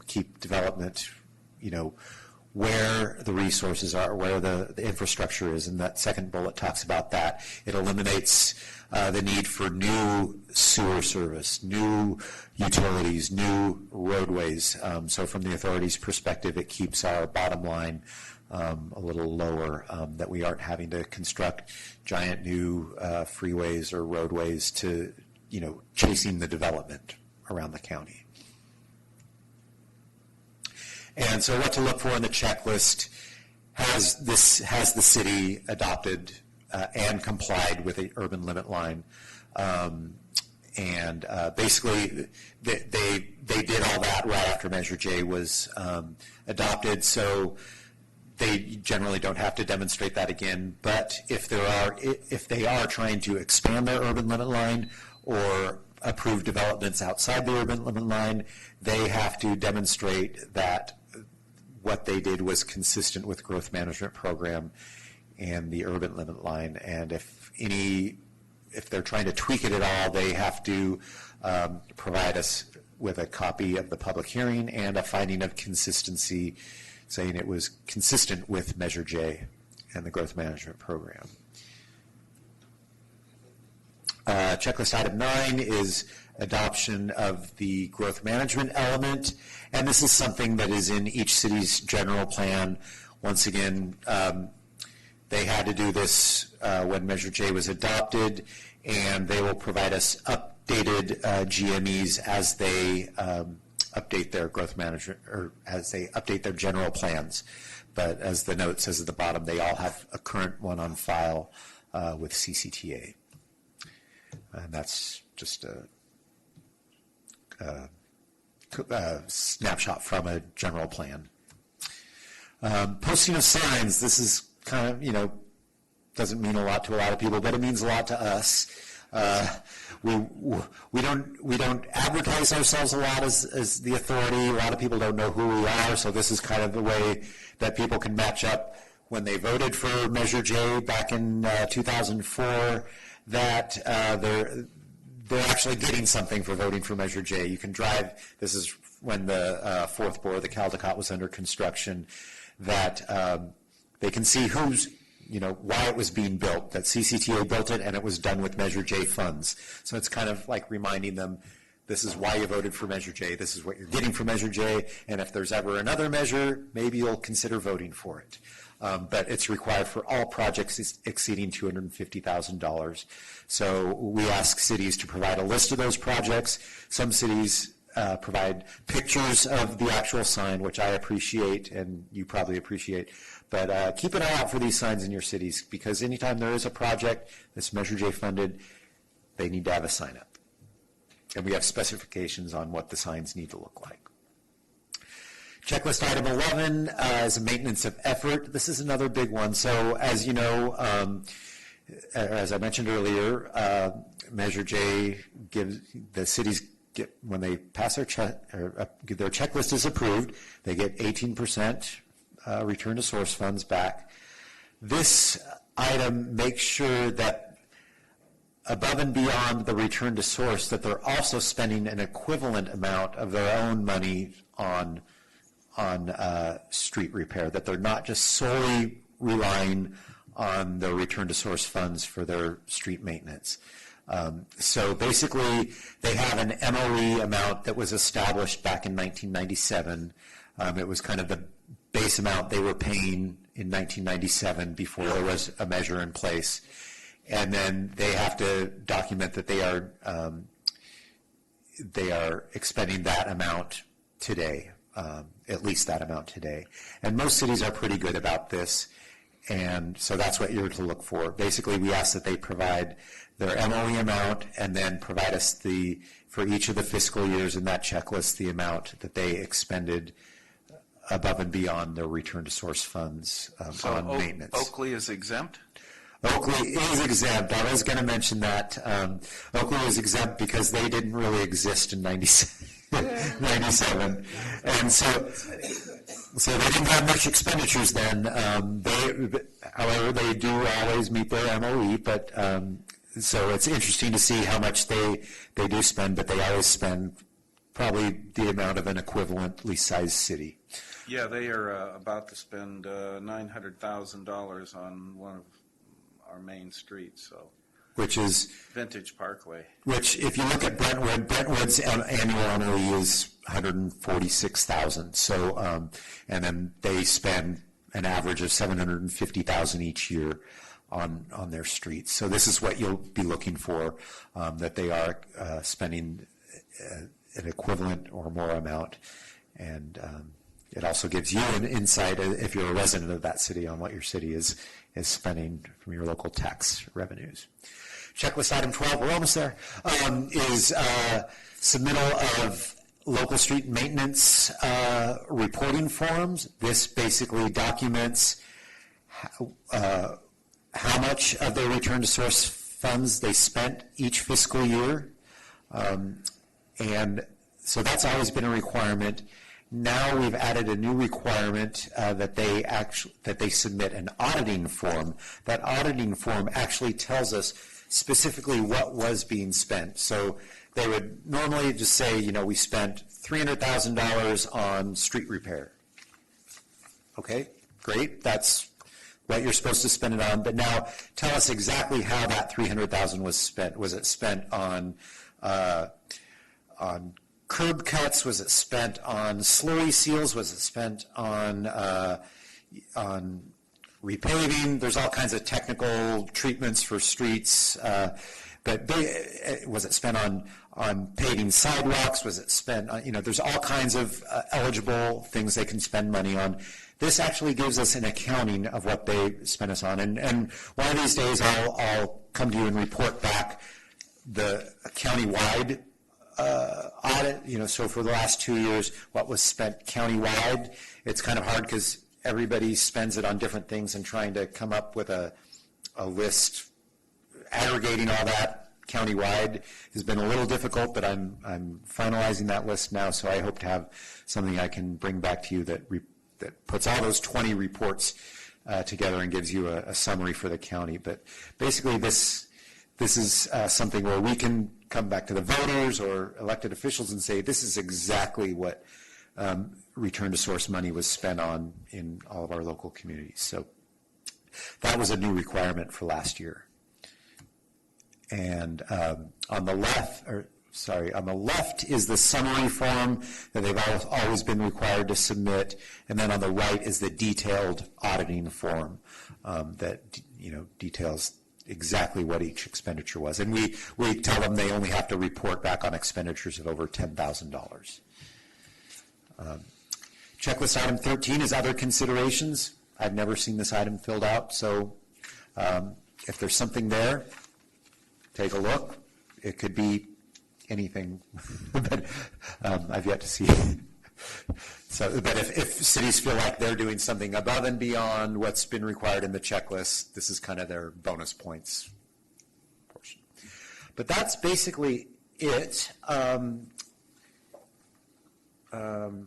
keep development, where the resources are, where the infrastructure is, and that second bullet talks about that. It eliminates the need for new sewer service, new utilities, new roadways. So from the authorities' perspective, it keeps our bottom line a little lower, that we aren't having to construct giant new freeways or roadways to, chasing the development around the county. And so what to look for in the checklist has the city adopted and complied with the urban limit line? And basically, they did all that right after Measure J was adopted, so they generally don't have to demonstrate that again. But if they are trying to expand their urban limit line or approve developments outside the urban limit line, they have to demonstrate that what they did was consistent with growth management program and the urban limit line. And if they're trying to tweak it at all, they have to provide us with a copy of the public hearing and a finding of consistency saying it was consistent with Measure J and the growth management program. Checklist item 9 is adoption of the growth management element, and this is something that is in each city's general plan. Once again, they had to do this when Measure J was adopted, and they will provide us updated GMEs as they update their growth management, or as they update their general plans. But as the note says at the bottom, they all have a current one on file with CCTA. And that's just a snapshot from a general plan. Posting of signs, this is kind of, doesn't mean a lot to a lot of people, but it means a lot to us. We don't advertise ourselves a lot as the authority. A lot of people don't know who we are, so this is kind of the way that people can match up when they voted for Measure J back in 2004, that they're actually getting something for voting for Measure J. You can drive, this is when the fourth bore, the Caldecott, was under construction, that they can see who's, why it was being built, that CCTA built it and it was done with Measure J funds. So it's kind of like reminding them, this is why you voted for Measure J, this is what you're getting for Measure J, and if there's ever another measure, maybe you'll consider voting for it. But it's required for all projects exceeding $250,000. So we ask cities to provide a list of those projects. Some cities provide pictures of the actual sign, which I appreciate and you probably appreciate. But keep an eye out for these signs in your cities, because anytime there is a project that's Measure J funded, they need to have a sign up. And we have specifications on what the signs need to look like. Checklist item 11 is a maintenance of effort. This is another big one. So as you know, as I mentioned earlier, Measure J gives the cities, when they pass their checklist is approved, they get 18% return to source funds back. This item makes sure that above and beyond the return to source, that they're also spending an equivalent amount of their own money on street repair, that they're not just solely relying on the return to source funds for their street maintenance. So basically, they have an MOE amount that was established back in 1997. It was kind of the base amount they were paying in 1997 before there was a measure in place. And then they have to document that they are expending that amount today. At least that amount today. And most cities are pretty good about this, and so that's what you're to look for. Basically, we ask that they provide their MOE amount and then provide us for each of the fiscal years in that checklist, the amount that they expended above and beyond their return to source funds on maintenance. Oakley is exempt? Oakley is exempt. I was going to mention that. Oakley is exempt because they didn't really exist in 97. And so they didn't have much expenditures then. However, they do always meet their MOE, but so it's interesting to see how much they do spend, but they always spend probably the amount of an equivalently sized city. Yeah, they are about to spend $900,000 on one of our main streets, so. Which is Vintage Parkway. Which, if you look at Brentwood's annual MOE is $146,000. So, and then they spend an average of $750,000 each year on their streets. So this is what you'll be looking for, that they are spending an equivalent or more amount, and it also gives you an insight, if you're a resident of that city, on what your city is spending from your local tax revenues. Checklist item 12, we're almost there, is submittal of local street maintenance reporting forms. This basically documents how much of their return to source funds they spent each fiscal year. And so that's always been a requirement. Now we've added a new requirement that they submit an auditing form. That auditing form actually tells us specifically what was being spent. So they would normally just say, we spent $300,000 on street repair. Okay, great. That's what you're supposed to spend it on. But now tell us exactly how that $300,000 was spent. Was it spent on curb cuts? Was it spent on slurry seals? Was it spent on repaving? There's all kinds of technical treatments for streets, but was it spent on paving sidewalks? Was it spent on, there's all kinds of eligible things they can spend money on. This actually gives us an accounting of what they spent us on. And one of these days I'll come to you and report back the county-wide audit, so for the last 2 years, what was spent county-wide. It's kind of hard because everybody spends it on different things, and trying to come up with a list, aggregating all that county-wide has been a little difficult, but I'm finalizing that list now, so I hope to have something I can bring back to you that puts all those 20 reports together and gives you a summary for the county. But basically this is something where we can come back to the voters or elected officials and say, this is exactly what return to source money was spent on in all of our local communities. So that was a new requirement for last year. And on the left is the summary form that they've always been required to submit, and then on the right is the detailed auditing form that details exactly what each expenditure was. And we tell them they only have to report back on expenditures of over $10,000. Checklist item 13 is other considerations. I've never seen this item filled out, so if there's something there, take a look. It could be anything, but I've yet to see. So, but if cities feel like they're doing something above and beyond what's been required in the checklist, this is kind of their bonus points portion. But that's basically it. I'm trying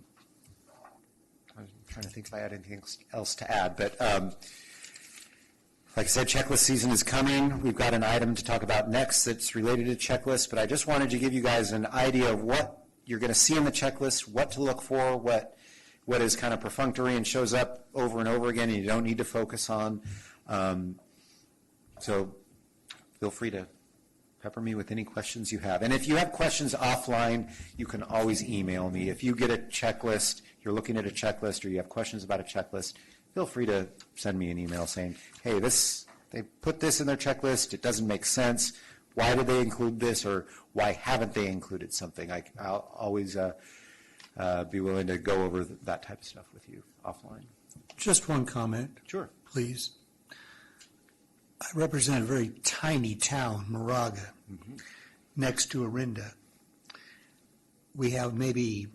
to think if I had anything else to add, but like I said, checklist season is coming. We've got an item to talk about next that's related to checklist, but I just wanted to give you guys an idea of what you're going to see in the checklist, what to look for, what is kind of perfunctory and shows up over and over again and you don't need to focus on. So feel free to pepper me with any questions you have. And if you have questions offline, you can always email me. If you get a checklist, you're looking at a checklist, or you have questions about a checklist, feel free to send me an email saying, hey, they put this in their checklist, it doesn't make sense. Why did they include this, or why haven't they included something? I'll always be willing to go over that type of stuff with you offline. Just one comment. Sure. Please. I represent a very tiny town, Moraga, next to Orinda. We have maybe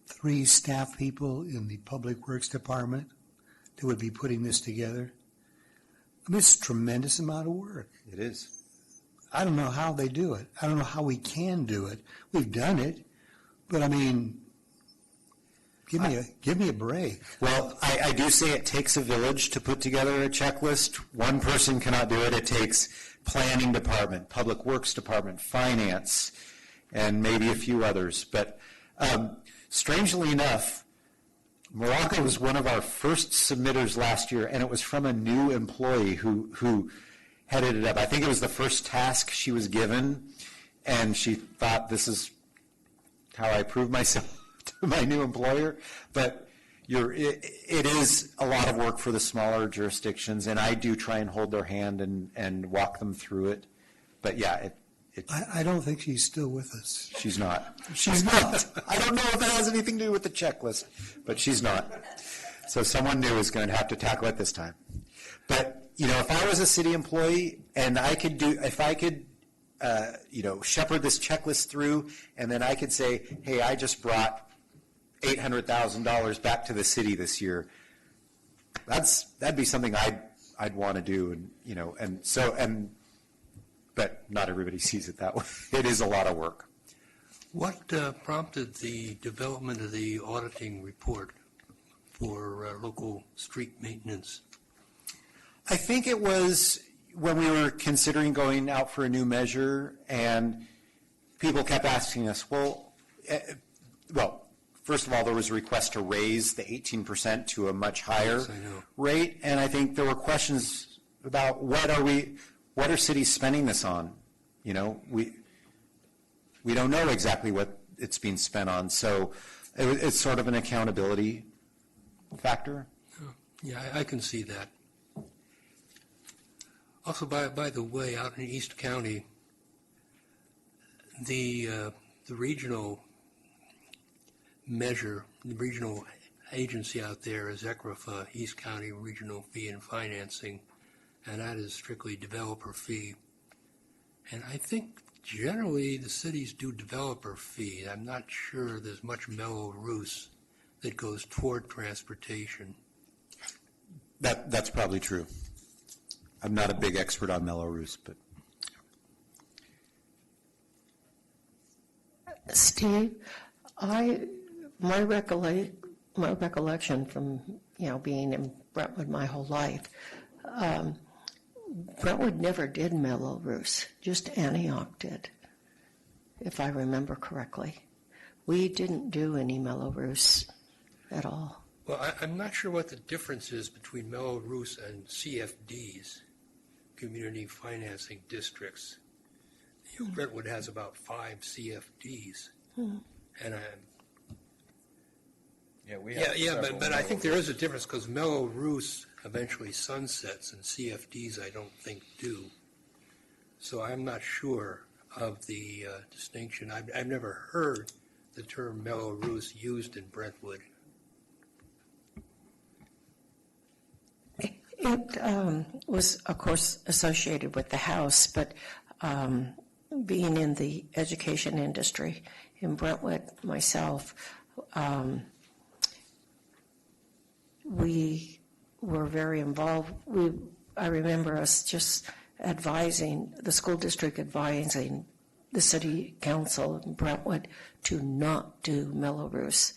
3 staff people in the Public Works Department that would be putting this together. I mean, it's a tremendous amount of work. It is. I don't know how they do it. I don't know how we can do it. We've done it, but I mean, give me a break. Well, I do say it takes a village to put together a checklist. One person cannot do it. It takes planning department, public works department, finance, and maybe a few others. But strangely enough, Moraga was one of our first submitters last year, and it was from a new employee who headed it up. I think it was the first task she was given, and she thought, this is how I prove myself to my new employer. But it is a lot of work for the smaller jurisdictions, and I do try and hold their hand and walk them through it. But yeah, I don't think she's still with us. She's not. She's not. I don't know if it has anything to do with the checklist, but she's not. So someone new is going to have to tackle it this time. But, if I was a city employee and if I could, shepherd this checklist through, and then I could say, hey, I just brought $800,000 back to the city this year, that'd be something I'd want to do, but not everybody sees it that way. It is a lot of work. What prompted the development of the auditing report for local street maintenance? I think it was when we were considering going out for a new measure, and people kept asking us, first of all, there was a request to raise the 18% to a much higher rate, and I think there were questions about what are cities spending this on? We don't know exactly what it's being spent on, so it's sort of an accountability factor. Yeah, I can see that. Also, by the way, out in East County, the regional measure, the regional agency out there is ECRFA, East County Regional Fee and Financing, and that is strictly developer fee. And I think generally the cities do developer fee. I'm not sure there's much Mello-Roos that goes toward transportation. That's probably true. I'm not a big expert on Mello-Roos, but. Steve, my recollection from being in Brentwood my whole life, Brentwood never did Mello-Roos, just Antioch did, if I remember correctly. We didn't do any Mello-Roos at all. Well, I'm not sure what the difference is between Mello-Roos and CFDs, Community Financing Districts. Brentwood has about 5 CFDs, and but I think there is a difference because Mello-Roos eventually sunsets and CFDs I don't think do. So I'm not sure of the distinction. I've never heard the term Mello-Roos used in Brentwood. It was, of course, associated with the house, but being in the education industry in Brentwood myself, we were very involved. I remember us just advising, the school district advising the city council in Brentwood to not do Mello-Roos.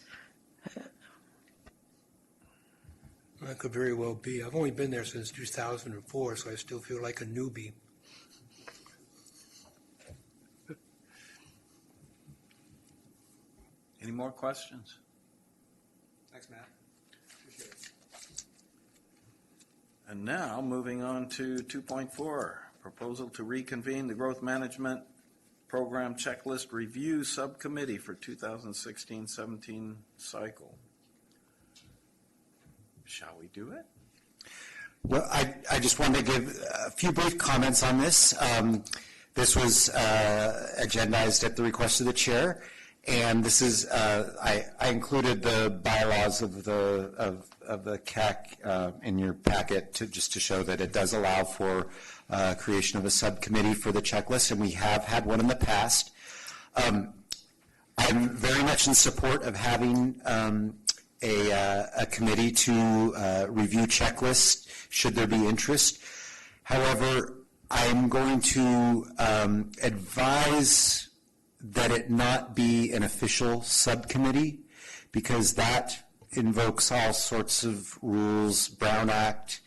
That could very well be. I've only been there since 2004, so I still feel like a newbie. Any more questions? Thanks, Matt. Appreciate it. And now, moving on to 2.4, proposal to reconvene the Growth Management Program Checklist Review Subcommittee for 2016-17 cycle. Shall we do it? Well, I just wanted to give a few brief comments on this. This was agendized at the request of the chair, and this is I included the bylaws of the CAC in your packet just to show that it does allow for creation of a subcommittee for the checklist, and we have had one in the past. I'm very much in support of having a committee to review checklists should there be interest. However, I'm going to advise that it not be an official subcommittee because that invokes all sorts of rules, Brown Act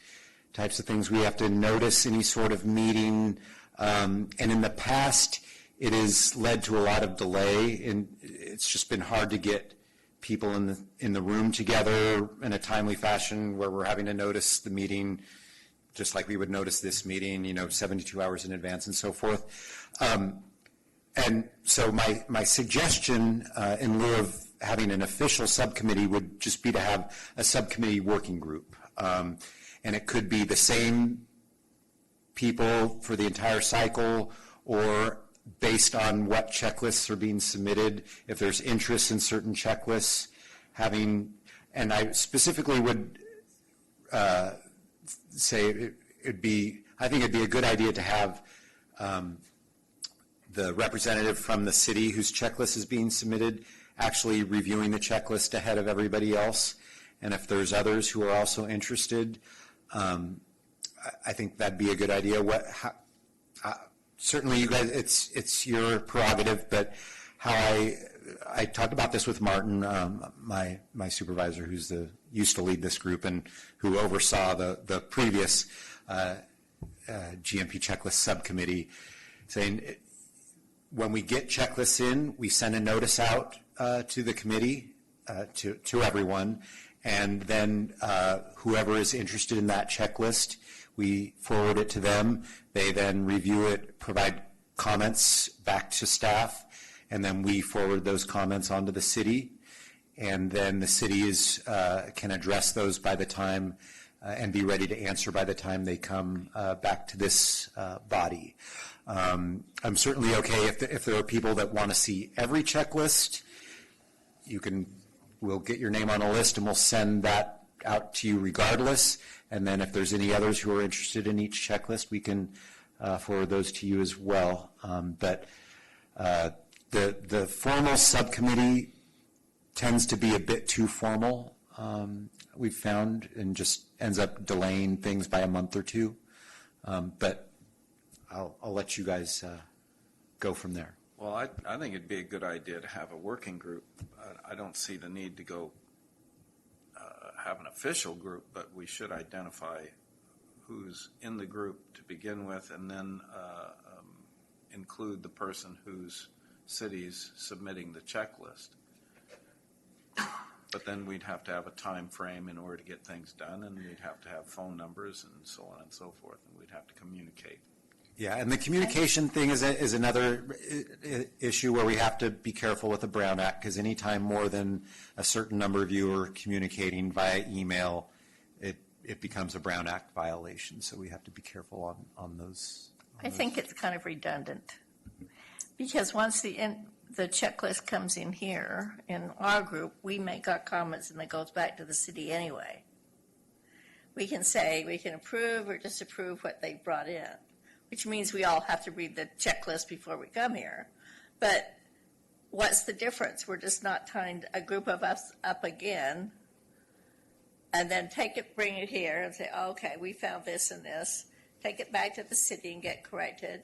types of things. We have to notice any sort of meeting, and in the past it has led to a lot of delay, and it's just been hard to get people in the room together in a timely fashion where we're having to notice the meeting just like we would notice this meeting, 72 hours in advance and so forth. And so my suggestion in lieu of having an official subcommittee would just be to have a subcommittee working group. And it could be the same people for the entire cycle or based on what checklists are being submitted, if there's interest in certain checklists, and I specifically would say I think it'd be a good idea to have the representative from the city whose checklist is being submitted actually reviewing the checklist ahead of everybody else. And if there's others who are also interested, I think that'd be a good idea. Certainly, you guys, it's your prerogative, but how I talked about this with Martin, my supervisor, who's used to lead this group and who oversaw the previous GMP checklist subcommittee, saying when we get checklists in, we send a notice out to the committee, to everyone, and then whoever is interested in that checklist, we forward it to them. They then review it, provide comments back to staff, and then we forward those comments onto the city. And then the city can address those by the time and be ready to answer by the time they come back to this body. I'm certainly okay if there are people that want to see every checklist. We'll get your name on a list and we'll send that out to you regardless. And then if there's any others who are interested in each checklist, we can forward those to you as well. But the formal subcommittee tends to be a bit too formal, we've found, and just ends up delaying things by a month or two. But I'll let you guys go from there. Well, I think it'd be a good idea to have a working group. I don't see the need to go have an official group, but we should identify who's in the group to begin with, and then include the person whose city's submitting the checklist. But then we'd have to have a time frame in order to get things done, and we'd have to have phone numbers and so on and so forth, and we'd have to communicate. Yeah, and the communication thing is another issue where we have to be careful with the Brown Act, because anytime more than a certain number of you are communicating via email, it becomes a Brown Act violation. So we have to be careful on those. I think it's kind of redundant, because once the checklist comes in here, in our group, we make our comments and it goes back to the city anyway. We can say, we can approve or disapprove what they brought in, which means we all have to read the checklist before we come here. But what's the difference? We're just not tying a group of us up again and then bring it here and say, oh, okay, we found this and this. Take it back to the city and get corrected.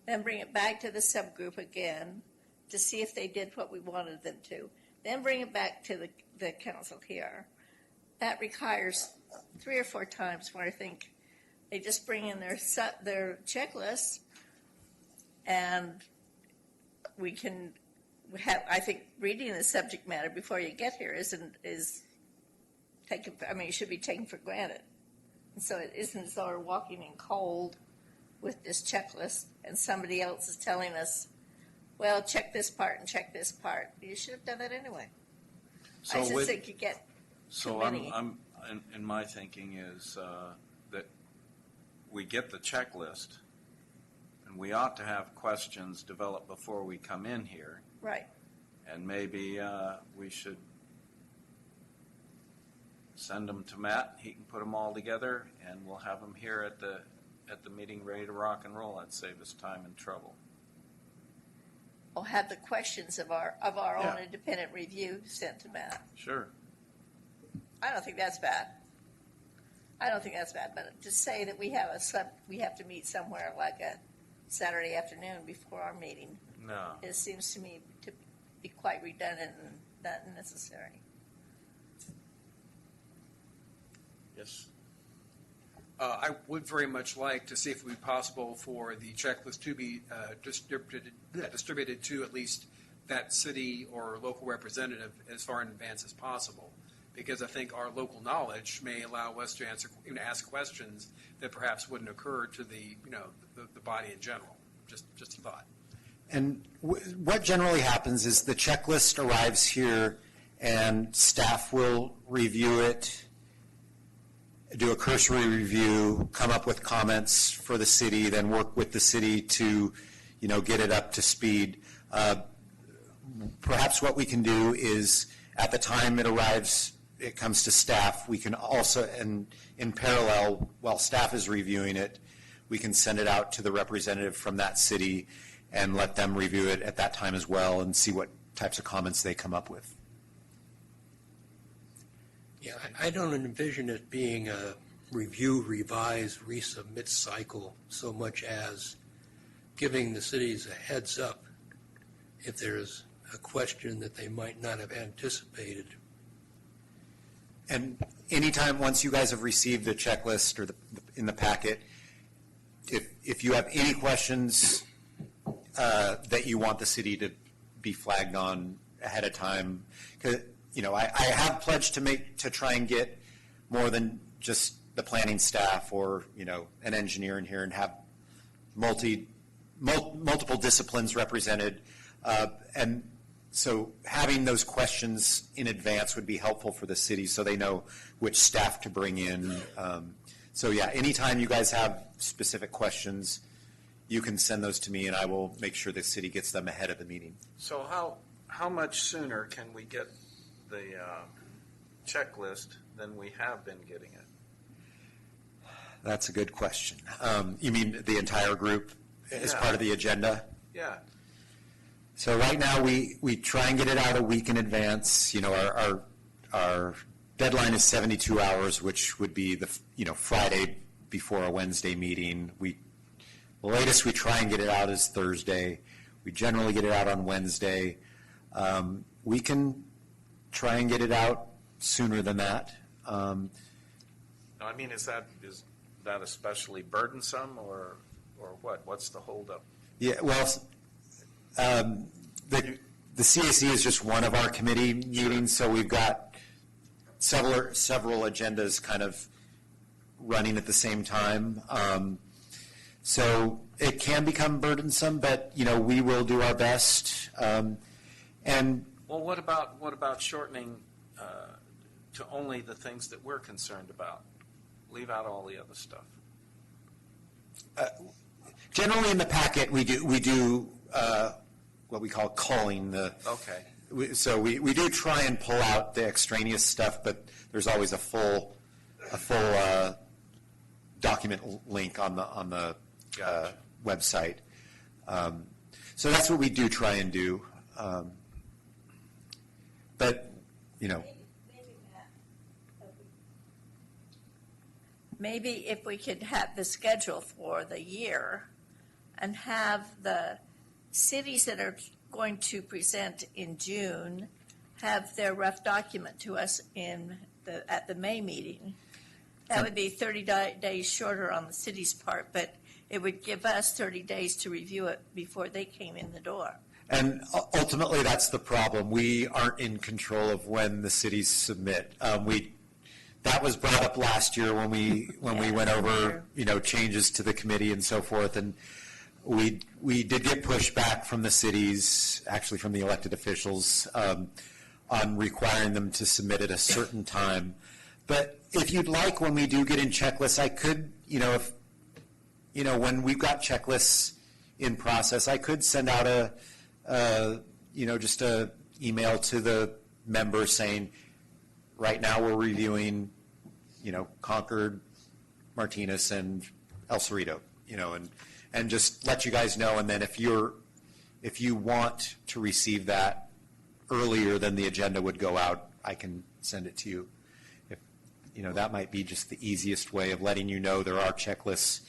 Then bring it back to the subgroup again to see if they did what we wanted them to. Then bring it back to the council here. That requires 3 or 4 times where I think they just bring in their checklists, and we can have. I think reading the subject matter before you get here is taken. I mean, it should be taken for granted. And so it isn't as though we're walking in cold with this checklist, and somebody else is telling us, "Well, check this part and check this part." You should have done that anyway. So I just think you get so too many. I'm in my thinking is that we get the checklist, and we ought to have questions developed before we come in here, Right. and maybe we should send them to Matt. He can put them all together, and we'll have them here at the meeting ready to rock and roll. That'd save us time and trouble. We'll have the questions of our Yeah. own independent review sent to Matt. Sure. I don't think that's bad. But to say that we have to meet somewhere like a Saturday afternoon before our meeting, No. it seems to me to be quite redundant and not necessary. Yes. I would very much like to see if it would be possible for the checklist to be distributed to at least that city or local representative as far in advance as possible, because I think our local knowledge may allow us to ask questions that perhaps wouldn't occur to the body in general. Just a thought. And what generally happens is the checklist arrives here and staff will review it, do a cursory review, come up with comments for the city, then work with the city to, get it up to speed. Perhaps what we can do is, at the time it arrives, it comes to staff, we can also, and in parallel, while staff is reviewing it, we can send it out to the representative from that city and let them review it at that time as well and see what types of comments they come up with. Yeah, I don't envision it being a review, revise, resubmit cycle so much as giving the cities a heads up if there's a question that they might not have anticipated. And anytime, once you guys have received the checklist or in the packet, if you have any questions that you want the city to be flagged on ahead of time, because I have pledged to try and get more than just the planning staff or an engineer in here and have multiple disciplines represented, and so having those questions in advance would be helpful for the city so they know which staff to bring in. So yeah, anytime you guys have specific questions, you can send those to me and I will make sure the city gets them ahead of the meeting. So how much sooner can we get the checklist than we have been getting it? That's a good question. You mean the entire group as part of the agenda? Yeah. So right now, we try and get it out a week in advance. Our deadline is 72 hours, which would be the Friday before a Wednesday meeting. The latest we try and get it out is Thursday. We generally get it out on Wednesday. We can try and get it out sooner than that. I mean, is that especially burdensome or what? What's the holdup? Yeah, well, the CAC is just one of our committee meetings, so we've got several agendas kind of running at the same time. So it can become burdensome, but we will do our best. And well, what about shortening to only the things that we're concerned about? Leave out all the other stuff. Generally, in the packet, we do what we call culling the. Okay. So we do try and pull out the extraneous stuff, but there's always a full document link on the website. So that's what we do try and do. But Maybe if we could have the schedule for the year and have the cities that are going to present in June have their rough document to us at the May meeting. That would be 30 days shorter on the city's part, but it would give us 30 days to review it before they came in the door. And ultimately, that's the problem. We aren't in control of when the cities submit. That was brought up last year when we went over changes to the committee and so forth, and we did get pushback from the cities, actually from the elected officials, on requiring them to submit at a certain time. But if you'd like, when we do get in checklists, I could, when we've got checklists in process, I could send out just a email to the members saying, right now we're reviewing, Concord, Martinez, and El Cerrito, and just let you guys know. And then if you want to receive that earlier than the agenda would go out, I can send it to you. That might be just the easiest way of letting you know there are checklists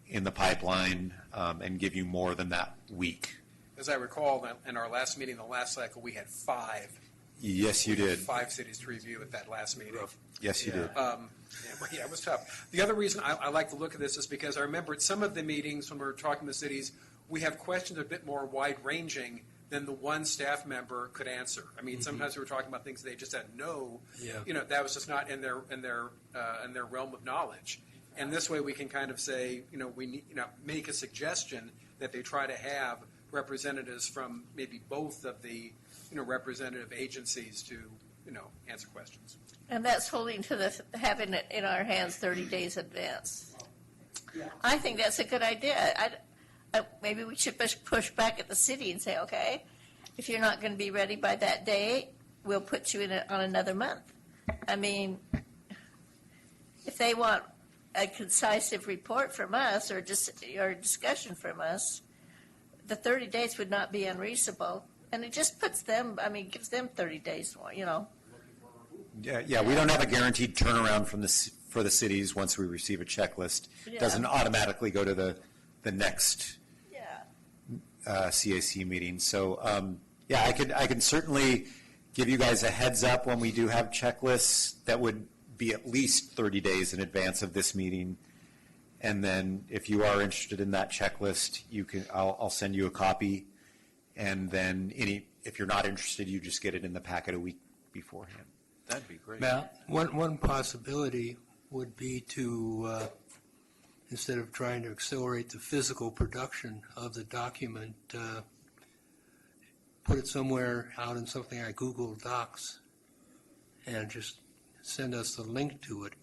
in the pipeline and give you more than that week. As I recall, in our last meeting, the last cycle, we had 5. Yes, you did. 5 cities to review at that last meeting. Yes, you did. Yeah, it was tough. The other reason I like to look at this is because I remember at some of the meetings when we were talking to cities, we have questions a bit more wide-ranging than the one staff member could answer. I mean, sometimes we were talking about things they just had that was just not in their realm of knowledge. And this way, we can kind of say, we need, make a suggestion that they try to have representatives from maybe both of the representative agencies to answer questions. And that's holding to having it in our hands 30 days advance. I think that's a good idea. maybe we should push back at the city and say, okay, if you're not going to be ready by that day, we'll put you on another month. I mean, if they want a concise report from us or discussion from us, the 30 days would not be unreasonable. And it just puts them, gives them 30 days more, Yeah, we don't have a guaranteed turnaround for the cities once we receive a checklist. It Yeah. doesn't automatically go to the next Yeah. CAC meeting. So, yeah, I can certainly give you guys a heads up when we do have checklists that would be at least 30 days in advance of this meeting. And then if you are interested in that checklist, I'll send you a copy. And then if you're not interested, you just get it in the packet a week beforehand. That'd be great. Matt? One possibility would be to, instead of trying to accelerate the physical production of the document, put it somewhere out in something like Google Docs and just send us the link to it.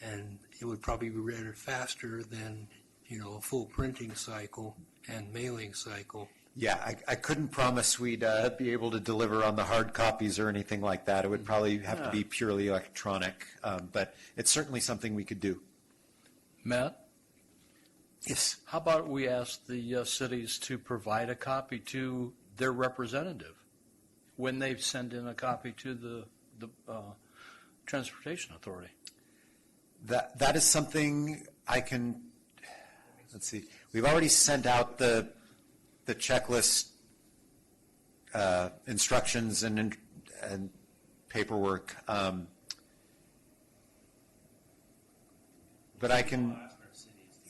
And it would probably be read faster than, a full printing cycle and mailing cycle. Yeah, I couldn't promise we'd be able to deliver on the hard copies or anything like that. It would probably have to be purely electronic, but it's certainly something we could do. Matt, Yes. how about we ask the cities to provide a copy to their representative when they send in a copy to the Transportation Authority? That is something I can, let's see, we've already sent out the checklist instructions and paperwork. But I can,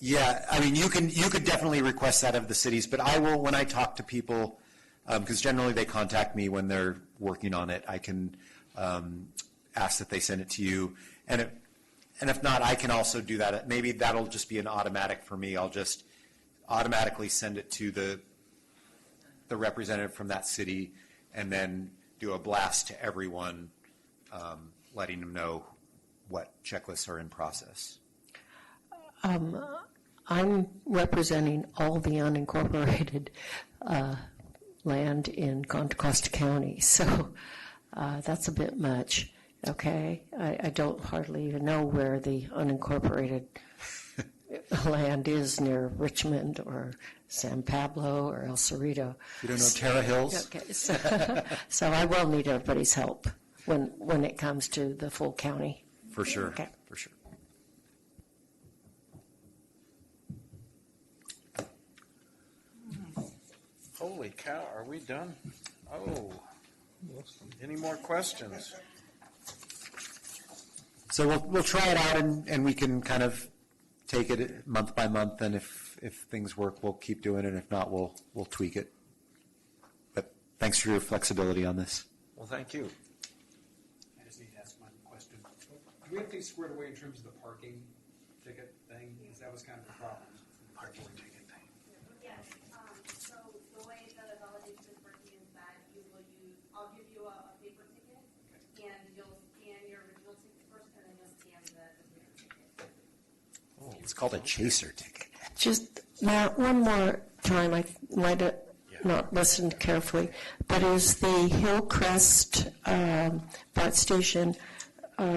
yeah, you could definitely request that of the cities, but I will, when I talk to people, because generally they contact me when they're working on it, I can ask that they send it to you. And if not, I can also do that. Maybe that'll just be an automatic for me. I'll just automatically send it to the representative from that city and then do a blast to everyone, letting them know what checklists are in process. I'm representing all the unincorporated land in Contra Costa County, so that's a bit much. Okay, I don't hardly even know where the unincorporated land is near Richmond or San Pablo or El Cerrito. You don't know Terra Hills? Okay, so I will need everybody's help when it comes to the full county. For sure, Okay. for sure. Holy cow, are we done? Oh, any more questions? So we'll try it out and we can kind of take it month by month, and if things work, we'll keep doing it. If not, we'll tweak it. But thanks for your flexibility on this. Well, thank you. I just need to ask one question. Do we have things squared away in terms of the parking ticket thing? Because that was kind of the problem. Parking ticket thing. Yes, so the way the validation is working is that I'll give you a paper ticket, and you'll scan your original ticket first, and then you'll scan the paper ticket. It's called a chaser ticket. Just, Matt, one more time, I might have not listened carefully, but is the Hillcrest BART station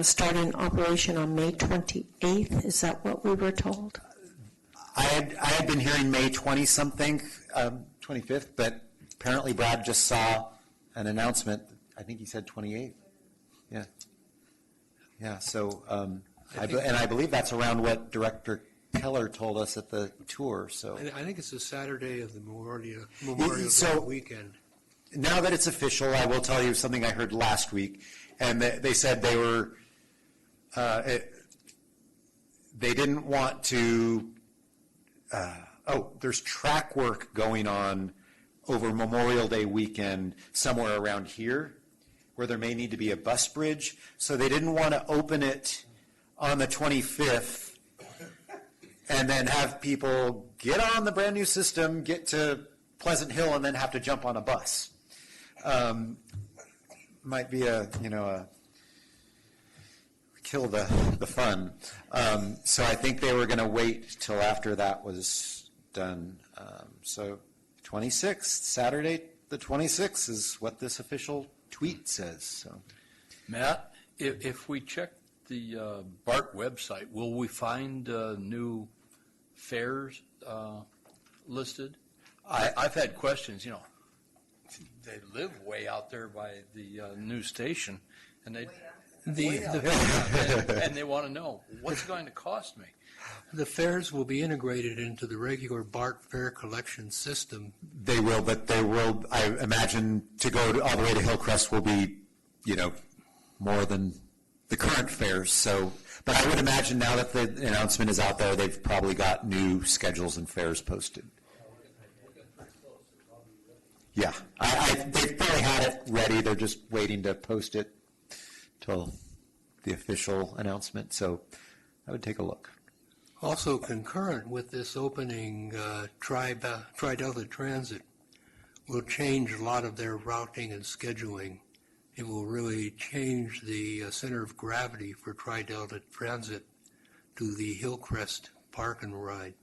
starting operation on May 28th? Is that what we were told? I had been hearing May 20-something, 25th, but apparently Brad just saw an announcement. I think he said 28th. Yeah. Yeah, so, I believe that's around what Director Keller told us at the tour, so. I think it's the Saturday of the Memorial Day weekend. Now that it's official, I will tell you something I heard last week, and they said they were, they didn't want to, there's track work going on over Memorial Day weekend somewhere around here, where there may need to be a bus bridge, so they didn't want to open it on the 25th and then have people get on the brand new system, get to Pleasant Hill, and then have to jump on a bus. Might be kill the fun. So I think they were going to wait till after that was done. So 26th, Saturday, the 26th is what this official tweet says. So Matt, if we check the BART website, will we find new fares listed? I've had questions, they live way out there by the new station, and and they want to know, what's it going to cost me? The fares will be integrated into the regular BART fare collection system. they will, but there will, I imagine, to go all the way to Hillcrest will be, more than the current fares. So, but I would imagine now that the announcement is out there, they've probably got new schedules and fares posted. Yeah, they've probably had it ready. They're just waiting to post it till the official announcement. So I would take a look. Also concurrent with this opening, Tri-Delta Transit will change a lot of their routing and scheduling. It will really change the center of gravity for Tri-Delta Transit to the Hillcrest Park and Ride.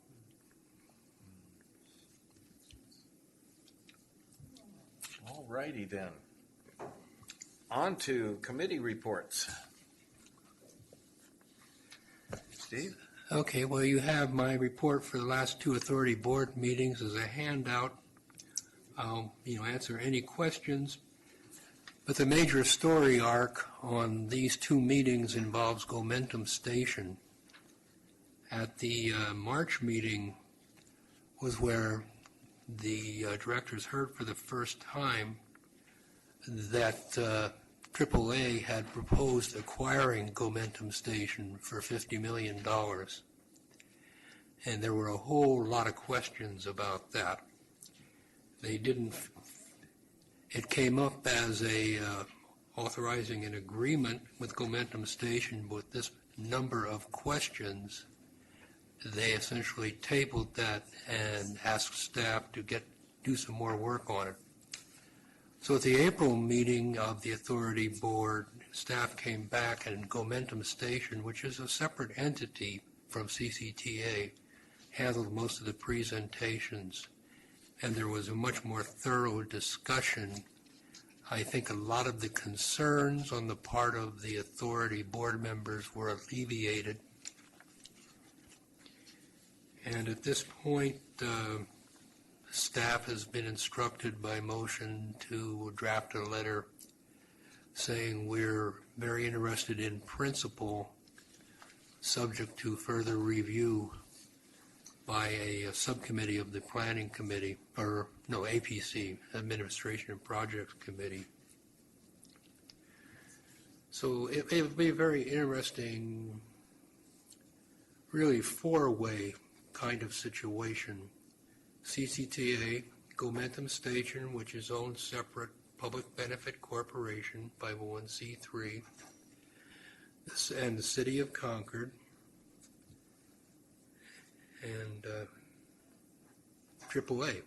All righty then. On to committee reports. Steve? Okay, well, you have my report for the last two authority board meetings as a handout. I'll, answer any questions. But the major story arc on these two meetings involves Gomentum Station. At the March meeting was where the directors heard for the first time that AAA had proposed acquiring Gomentum Station for $50 million. And there were a whole lot of questions about that. It came up as authorizing an agreement with Gomentum Station with this number of questions. They essentially tabled that and asked staff to do some more work on it. So at the April meeting of the authority board, staff came back and Gomentum Station, which is a separate entity from CCTA, handled most of the presentations. And there was a much more thorough discussion. I think a lot of the concerns on the part of the authority board members were alleviated. And at this point, staff has been instructed by motion to draft a letter saying we're very interested in principle, subject to further review by a subcommittee of the Planning Committee, APC, Administration and Projects Committee. So it would be a very interesting, really four-way kind of situation. CCTA, Gomentum Station, which is owned separate public benefit corporation, 501c3, and the City of Concord, and AAA.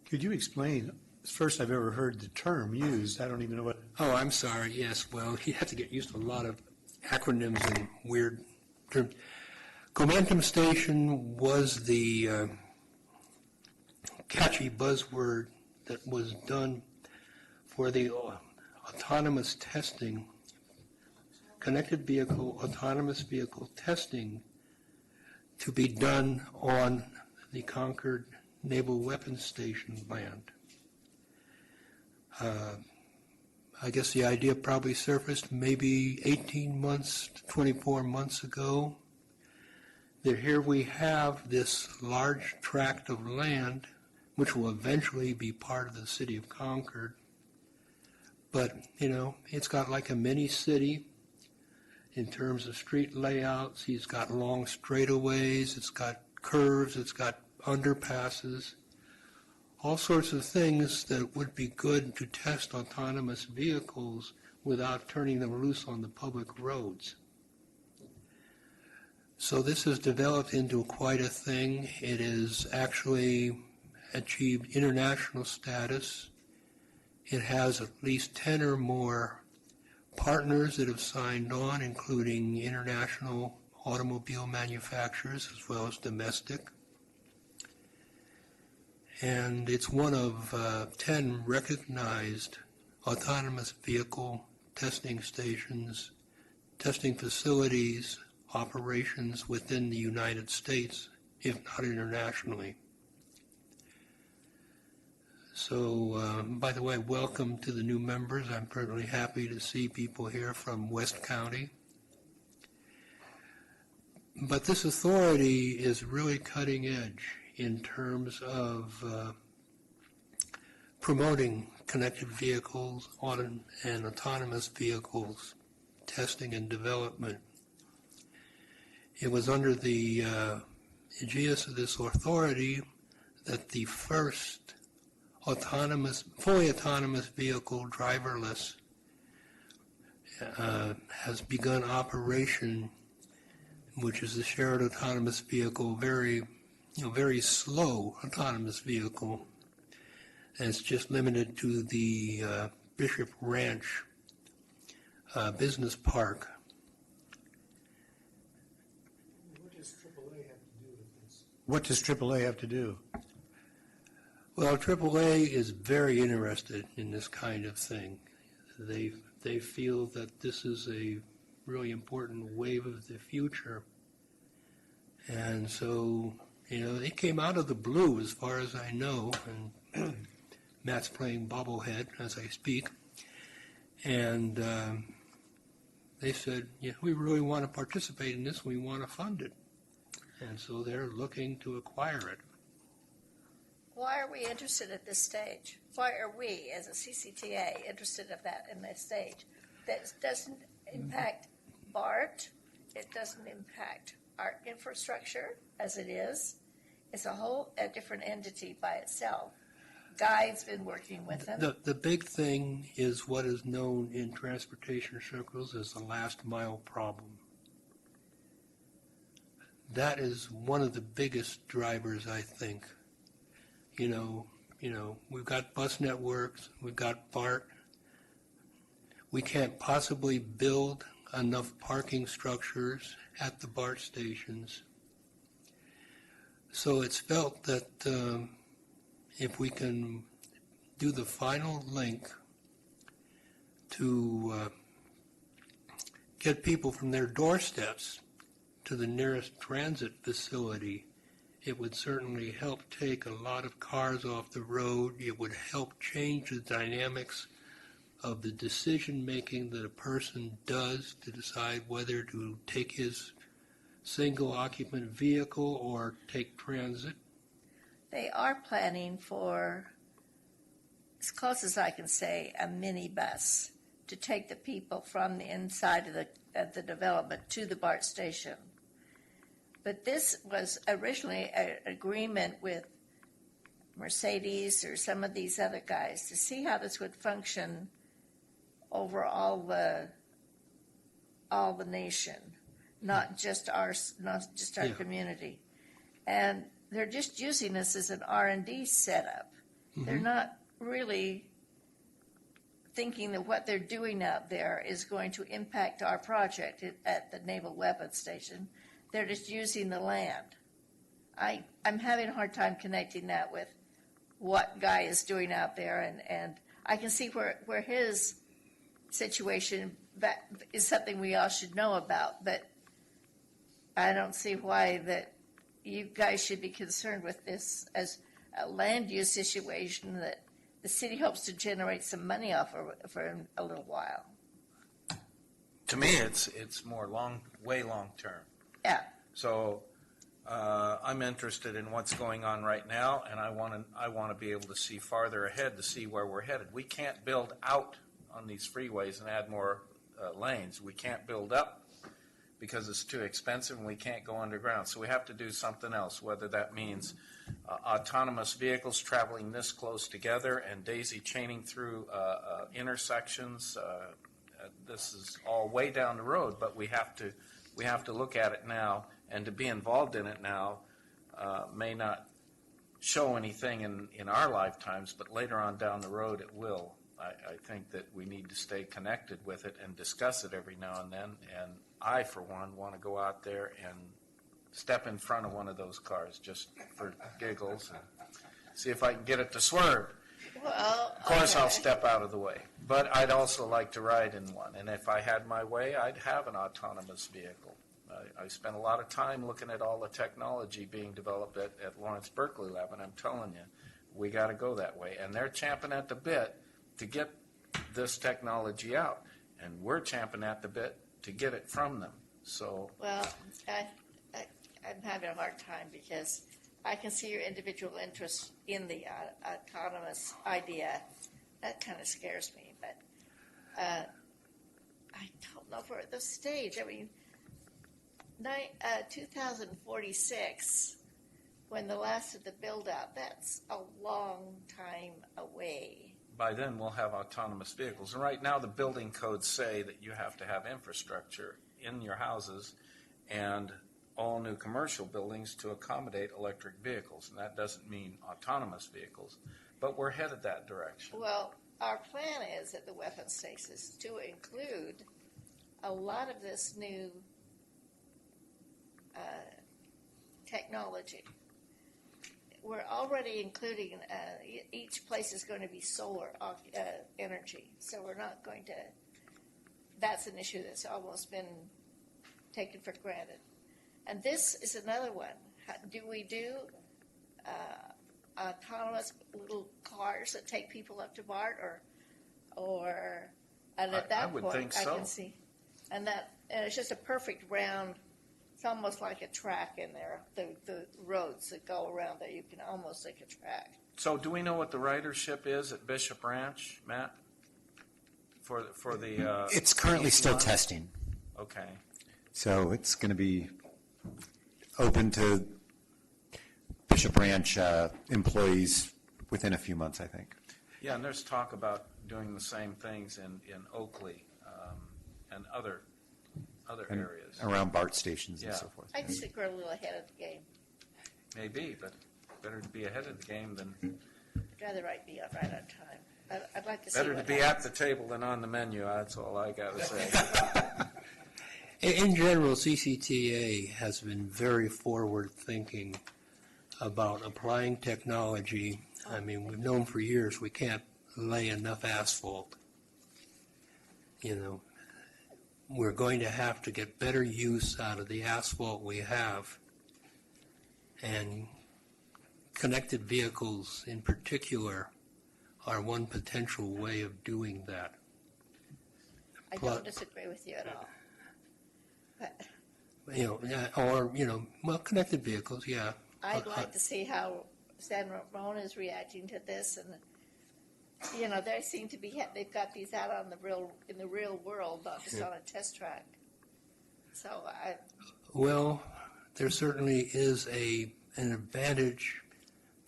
Could you explain? It's the first I've ever heard the term used. I don't even know what. Oh, I'm sorry. Yes, well, you have to get used to a lot of acronyms and weird terms. Gomentum Station was the catchy buzzword that was done for the autonomous testing, connected vehicle, autonomous vehicle testing to be done on the Concord Naval Weapons Station land. I guess the idea probably surfaced maybe 18 months to 24 months ago. That here we have this large tract of land which will eventually be part of the City of Concord. But, it's got like a mini city in terms of street layouts. He's got long straightaways, it's got curves, it's got underpasses, all sorts of things that would be good to test autonomous vehicles without turning them loose on the public roads. So this has developed into quite a thing. It has actually achieved international status. It has at least 10 or more partners that have signed on, including international automobile manufacturers as well as domestic. and it's one of 10 recognized autonomous vehicle testing stations, testing facilities, operations within the United States, if not internationally. So, by the way, welcome to the new members. I'm pretty happy to see people here from West County. But this authority is really cutting edge in terms of promoting connected vehicles and autonomous vehicles testing and development. It was under the aegis of this authority that the first fully autonomous vehicle, driverless, has begun operation, which is the shared autonomous vehicle, very slow autonomous vehicle. And it's just limited to the Bishop Ranch Business Park. What does AAA have to do? Well, AAA is very interested in this kind of thing. They feel that this is a really important wave of the future. And so, it came out of the blue as far as I know, and Matt's playing bobblehead as I speak. And they said, yeah, we really want to participate in this, we want to fund it. And so they're looking to acquire it. Why are we interested at this stage? Why are we, as a CCTA, interested in this stage? That doesn't impact BART. It doesn't impact our infrastructure as it is. It's a different entity by itself. Guy's been working with them. The big thing is what is known in transportation circles as the last mile problem. That is one of the biggest drivers, I think. We've got bus networks, we've got BART. We can't possibly build enough parking structures at the BART stations. So it's felt that if we can do the final link to get people from their doorsteps to the nearest transit facility, it would certainly help take a lot of cars off the road. It would help change the dynamics of the decision-making that a person does to decide whether to take his single-occupant vehicle or take transit. They are planning for, as close as I can say, a minibus to take the people from the inside of the development to the BART station. But this was originally an agreement with Mercedes or some of these other guys to see how this would function over all the nation, not just our community. And they're just using this as an R&D setup. Mm-hmm. They're not really thinking that what they're doing out there is going to impact our project at the Naval Weapons Station. They're just using the land. I'm having a hard time connecting that with what Guy is doing out there, and I can see where his situation that is something we all should know about, but I don't see why that you guys should be concerned with this as a land use situation that the city hopes to generate some money off for a little while. To me, it's more way long term. Yeah. So I'm interested in what's going on right now, and I want to be able to see farther ahead to see where we're headed. We can't build out on these freeways and add more lanes. We can't build up because it's too expensive, and we can't go underground. So we have to do something else, whether that means autonomous vehicles traveling this close together and daisy chaining through intersections. This is all way down the road, but we have to look at it now, and to be involved in it now may not show anything in our lifetimes, but later on down the road it will. I think that we need to stay connected with it and discuss it every now and then, and I, for one, want to go out there and step in front of one of those cars just for giggles and see if I can get it to swerve. Well, Of course, I'll okay. step out of the way. But I'd also like to ride in one. And if I had my way, I'd have an autonomous vehicle. I spent a lot of time looking at all the technology being developed at Lawrence Berkeley Lab, and I'm telling you, we got to go that way. And they're champing at the bit to get this technology out, and we're champing at the bit to get it from them. So, Well, I'm having a hard time because I can see your individual interest in the autonomous idea. That kind of scares me, but I don't know if we're at the stage. I mean, 2046, when the last of the build-out, that's a long time away. by then, we'll have autonomous vehicles. And right now, the building codes say that you have to have infrastructure in your houses and all new commercial buildings to accommodate electric vehicles. And that doesn't mean autonomous vehicles, but we're headed that direction. Well, our plan is at the weapons stations to include a lot of this new technology. We're already including, each place is going to be solar energy, so we're not going to, that's an issue that's almost been taken for granted. And this is another one. Do we do autonomous little cars that take people up to BART, or and at I that would point think I so. can see, and it's just a perfect round. It's almost like a track in there. The roads that go around there, you can almost like a track. So do we know what the ridership is at Bishop Ranch, Matt? For the It's currently 18 still months? testing, Okay. so it's going to be open to Bishop Ranch employees within a few months, I think. Yeah, and there's talk about doing the same things in Oakley and other And areas. around BART stations and Yeah. so forth. I just think we're a little ahead of the game. Maybe, but better to be ahead of the game than Rather be right on time. I'd like to see better to what be happens. at the table than on the menu. That's all I got to say. In general, CCTA has been very forward-thinking about applying technology. I mean, we've known for years we can't lay enough asphalt. You know, we're going to have to get better use out of the asphalt we have. And connected vehicles in particular are one potential way of doing that. I don't disagree with you at all. But You know, or, you know, well, connected vehicles, yeah. I'd like to see how San Ramon is reacting to this, and you know, they seem to be they've got these out on in the real world, not just on a test track. So Well, there certainly is an advantage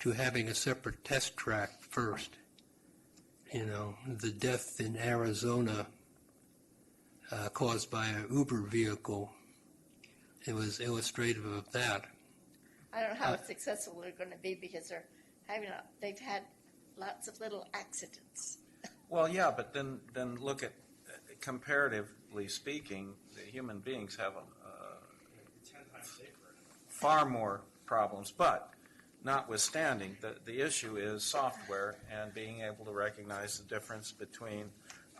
to having a separate test track first. You know, the death in Arizona caused by an Uber vehicle, it was illustrative of that. I don't know how successful they're going to be because they've had lots of little accidents. Well, yeah, but then look at, comparatively speaking, the human beings have far more problems. But notwithstanding, the issue is software and being able to recognize the difference between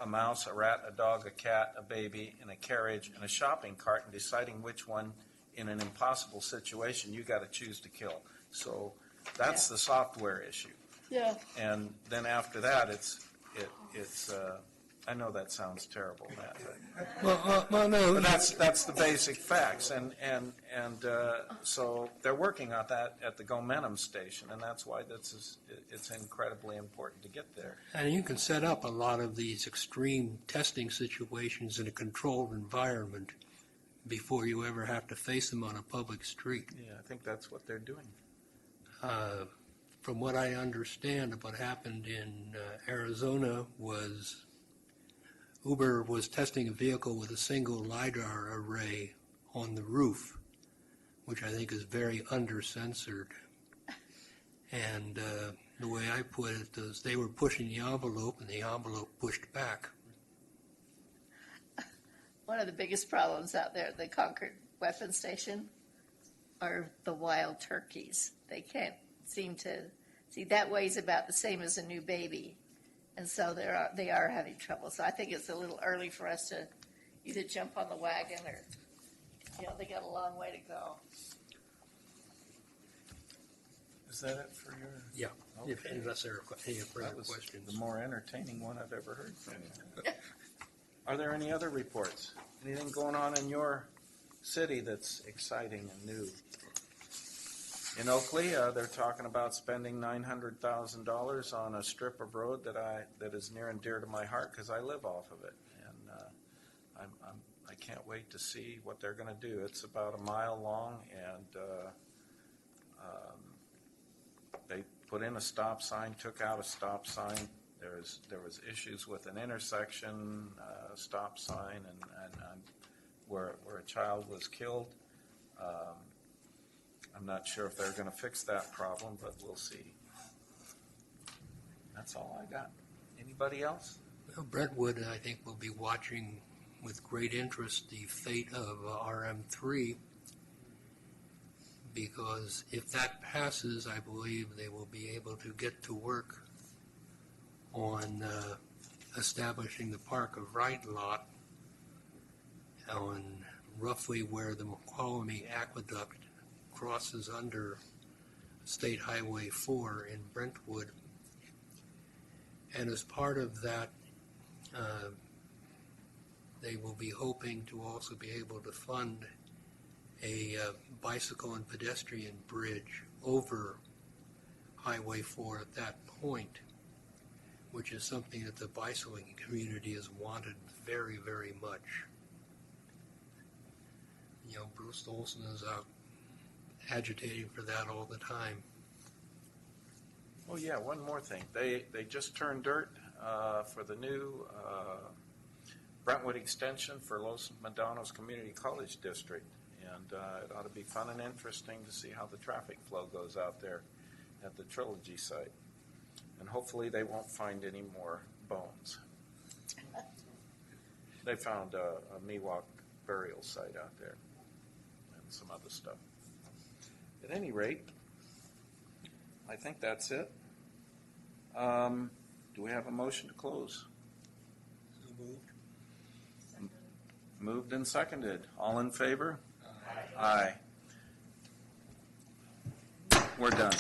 a mouse, a rat, a dog, a cat, a baby, in a carriage, and a shopping cart, and deciding which one, in an impossible situation, you got to choose to kill. So that's the software issue. Yeah. And then after that, it's I know that sounds terrible, Matt, Well, no. but that's the basic facts, and so they're working on that at the Gomentum station, and that's why it's incredibly important to get there. And you can set up a lot of these extreme testing situations in a controlled environment before you ever have to face them on a public street. Yeah, I think that's what they're doing. From what I understand of what happened in Arizona was Uber was testing a vehicle with a single LiDAR array on the roof, which I think is very under-censored. And the way I put it is they were pushing the envelope and the envelope pushed back. One of the biggest problems out there at the Concord Weapons Station are the wild turkeys. They can't seem to See, that weighs about the same as a new baby. And so they are having trouble. So I think it's a little early for us to either jump on the wagon or, they got a long way to go. Is that it for your? Yeah, if Okay. unless there are any further That was questions. the more entertaining one I've ever heard from you. Are there any other reports? Anything going on in your city that's exciting and new? In Oakley, they're talking about spending $900,000 on a strip of road that is near and dear to my heart because I live off of it, and I can't wait to see what they're going to do. It's about a mile long, and they put in a stop sign, took out a stop sign. There was issues with an intersection stop sign, and where a child was killed. I'm not sure if they're going to fix that problem, but we'll see. That's all I got. Anybody else? Well, Brentwood, I think, will be watching with great interest the fate of RM3, because if that passes, I believe they will be able to get to work on establishing the Park of Right lot on roughly where the Mokelumne Aqueduct crosses under State Highway 4 in Brentwood. And as part of that, they will be hoping to also be able to fund a bicycle and pedestrian bridge over Highway 4 at that point, which is something that the bicycling community has wanted very, very much. Bruce Olson is out agitating for that all the time. Oh yeah, one more thing. They just turned dirt for the new Brentwood extension for Los Medanos Community College District, and it ought to be fun and interesting to see how the traffic flow goes out there at the Trilogy site. And hopefully they won't find any more bones. They found a Miwok burial site out there and some other stuff. At any rate, I think that's it. Do we have a motion to close? Moved and seconded. All in favor? Aye. We're done.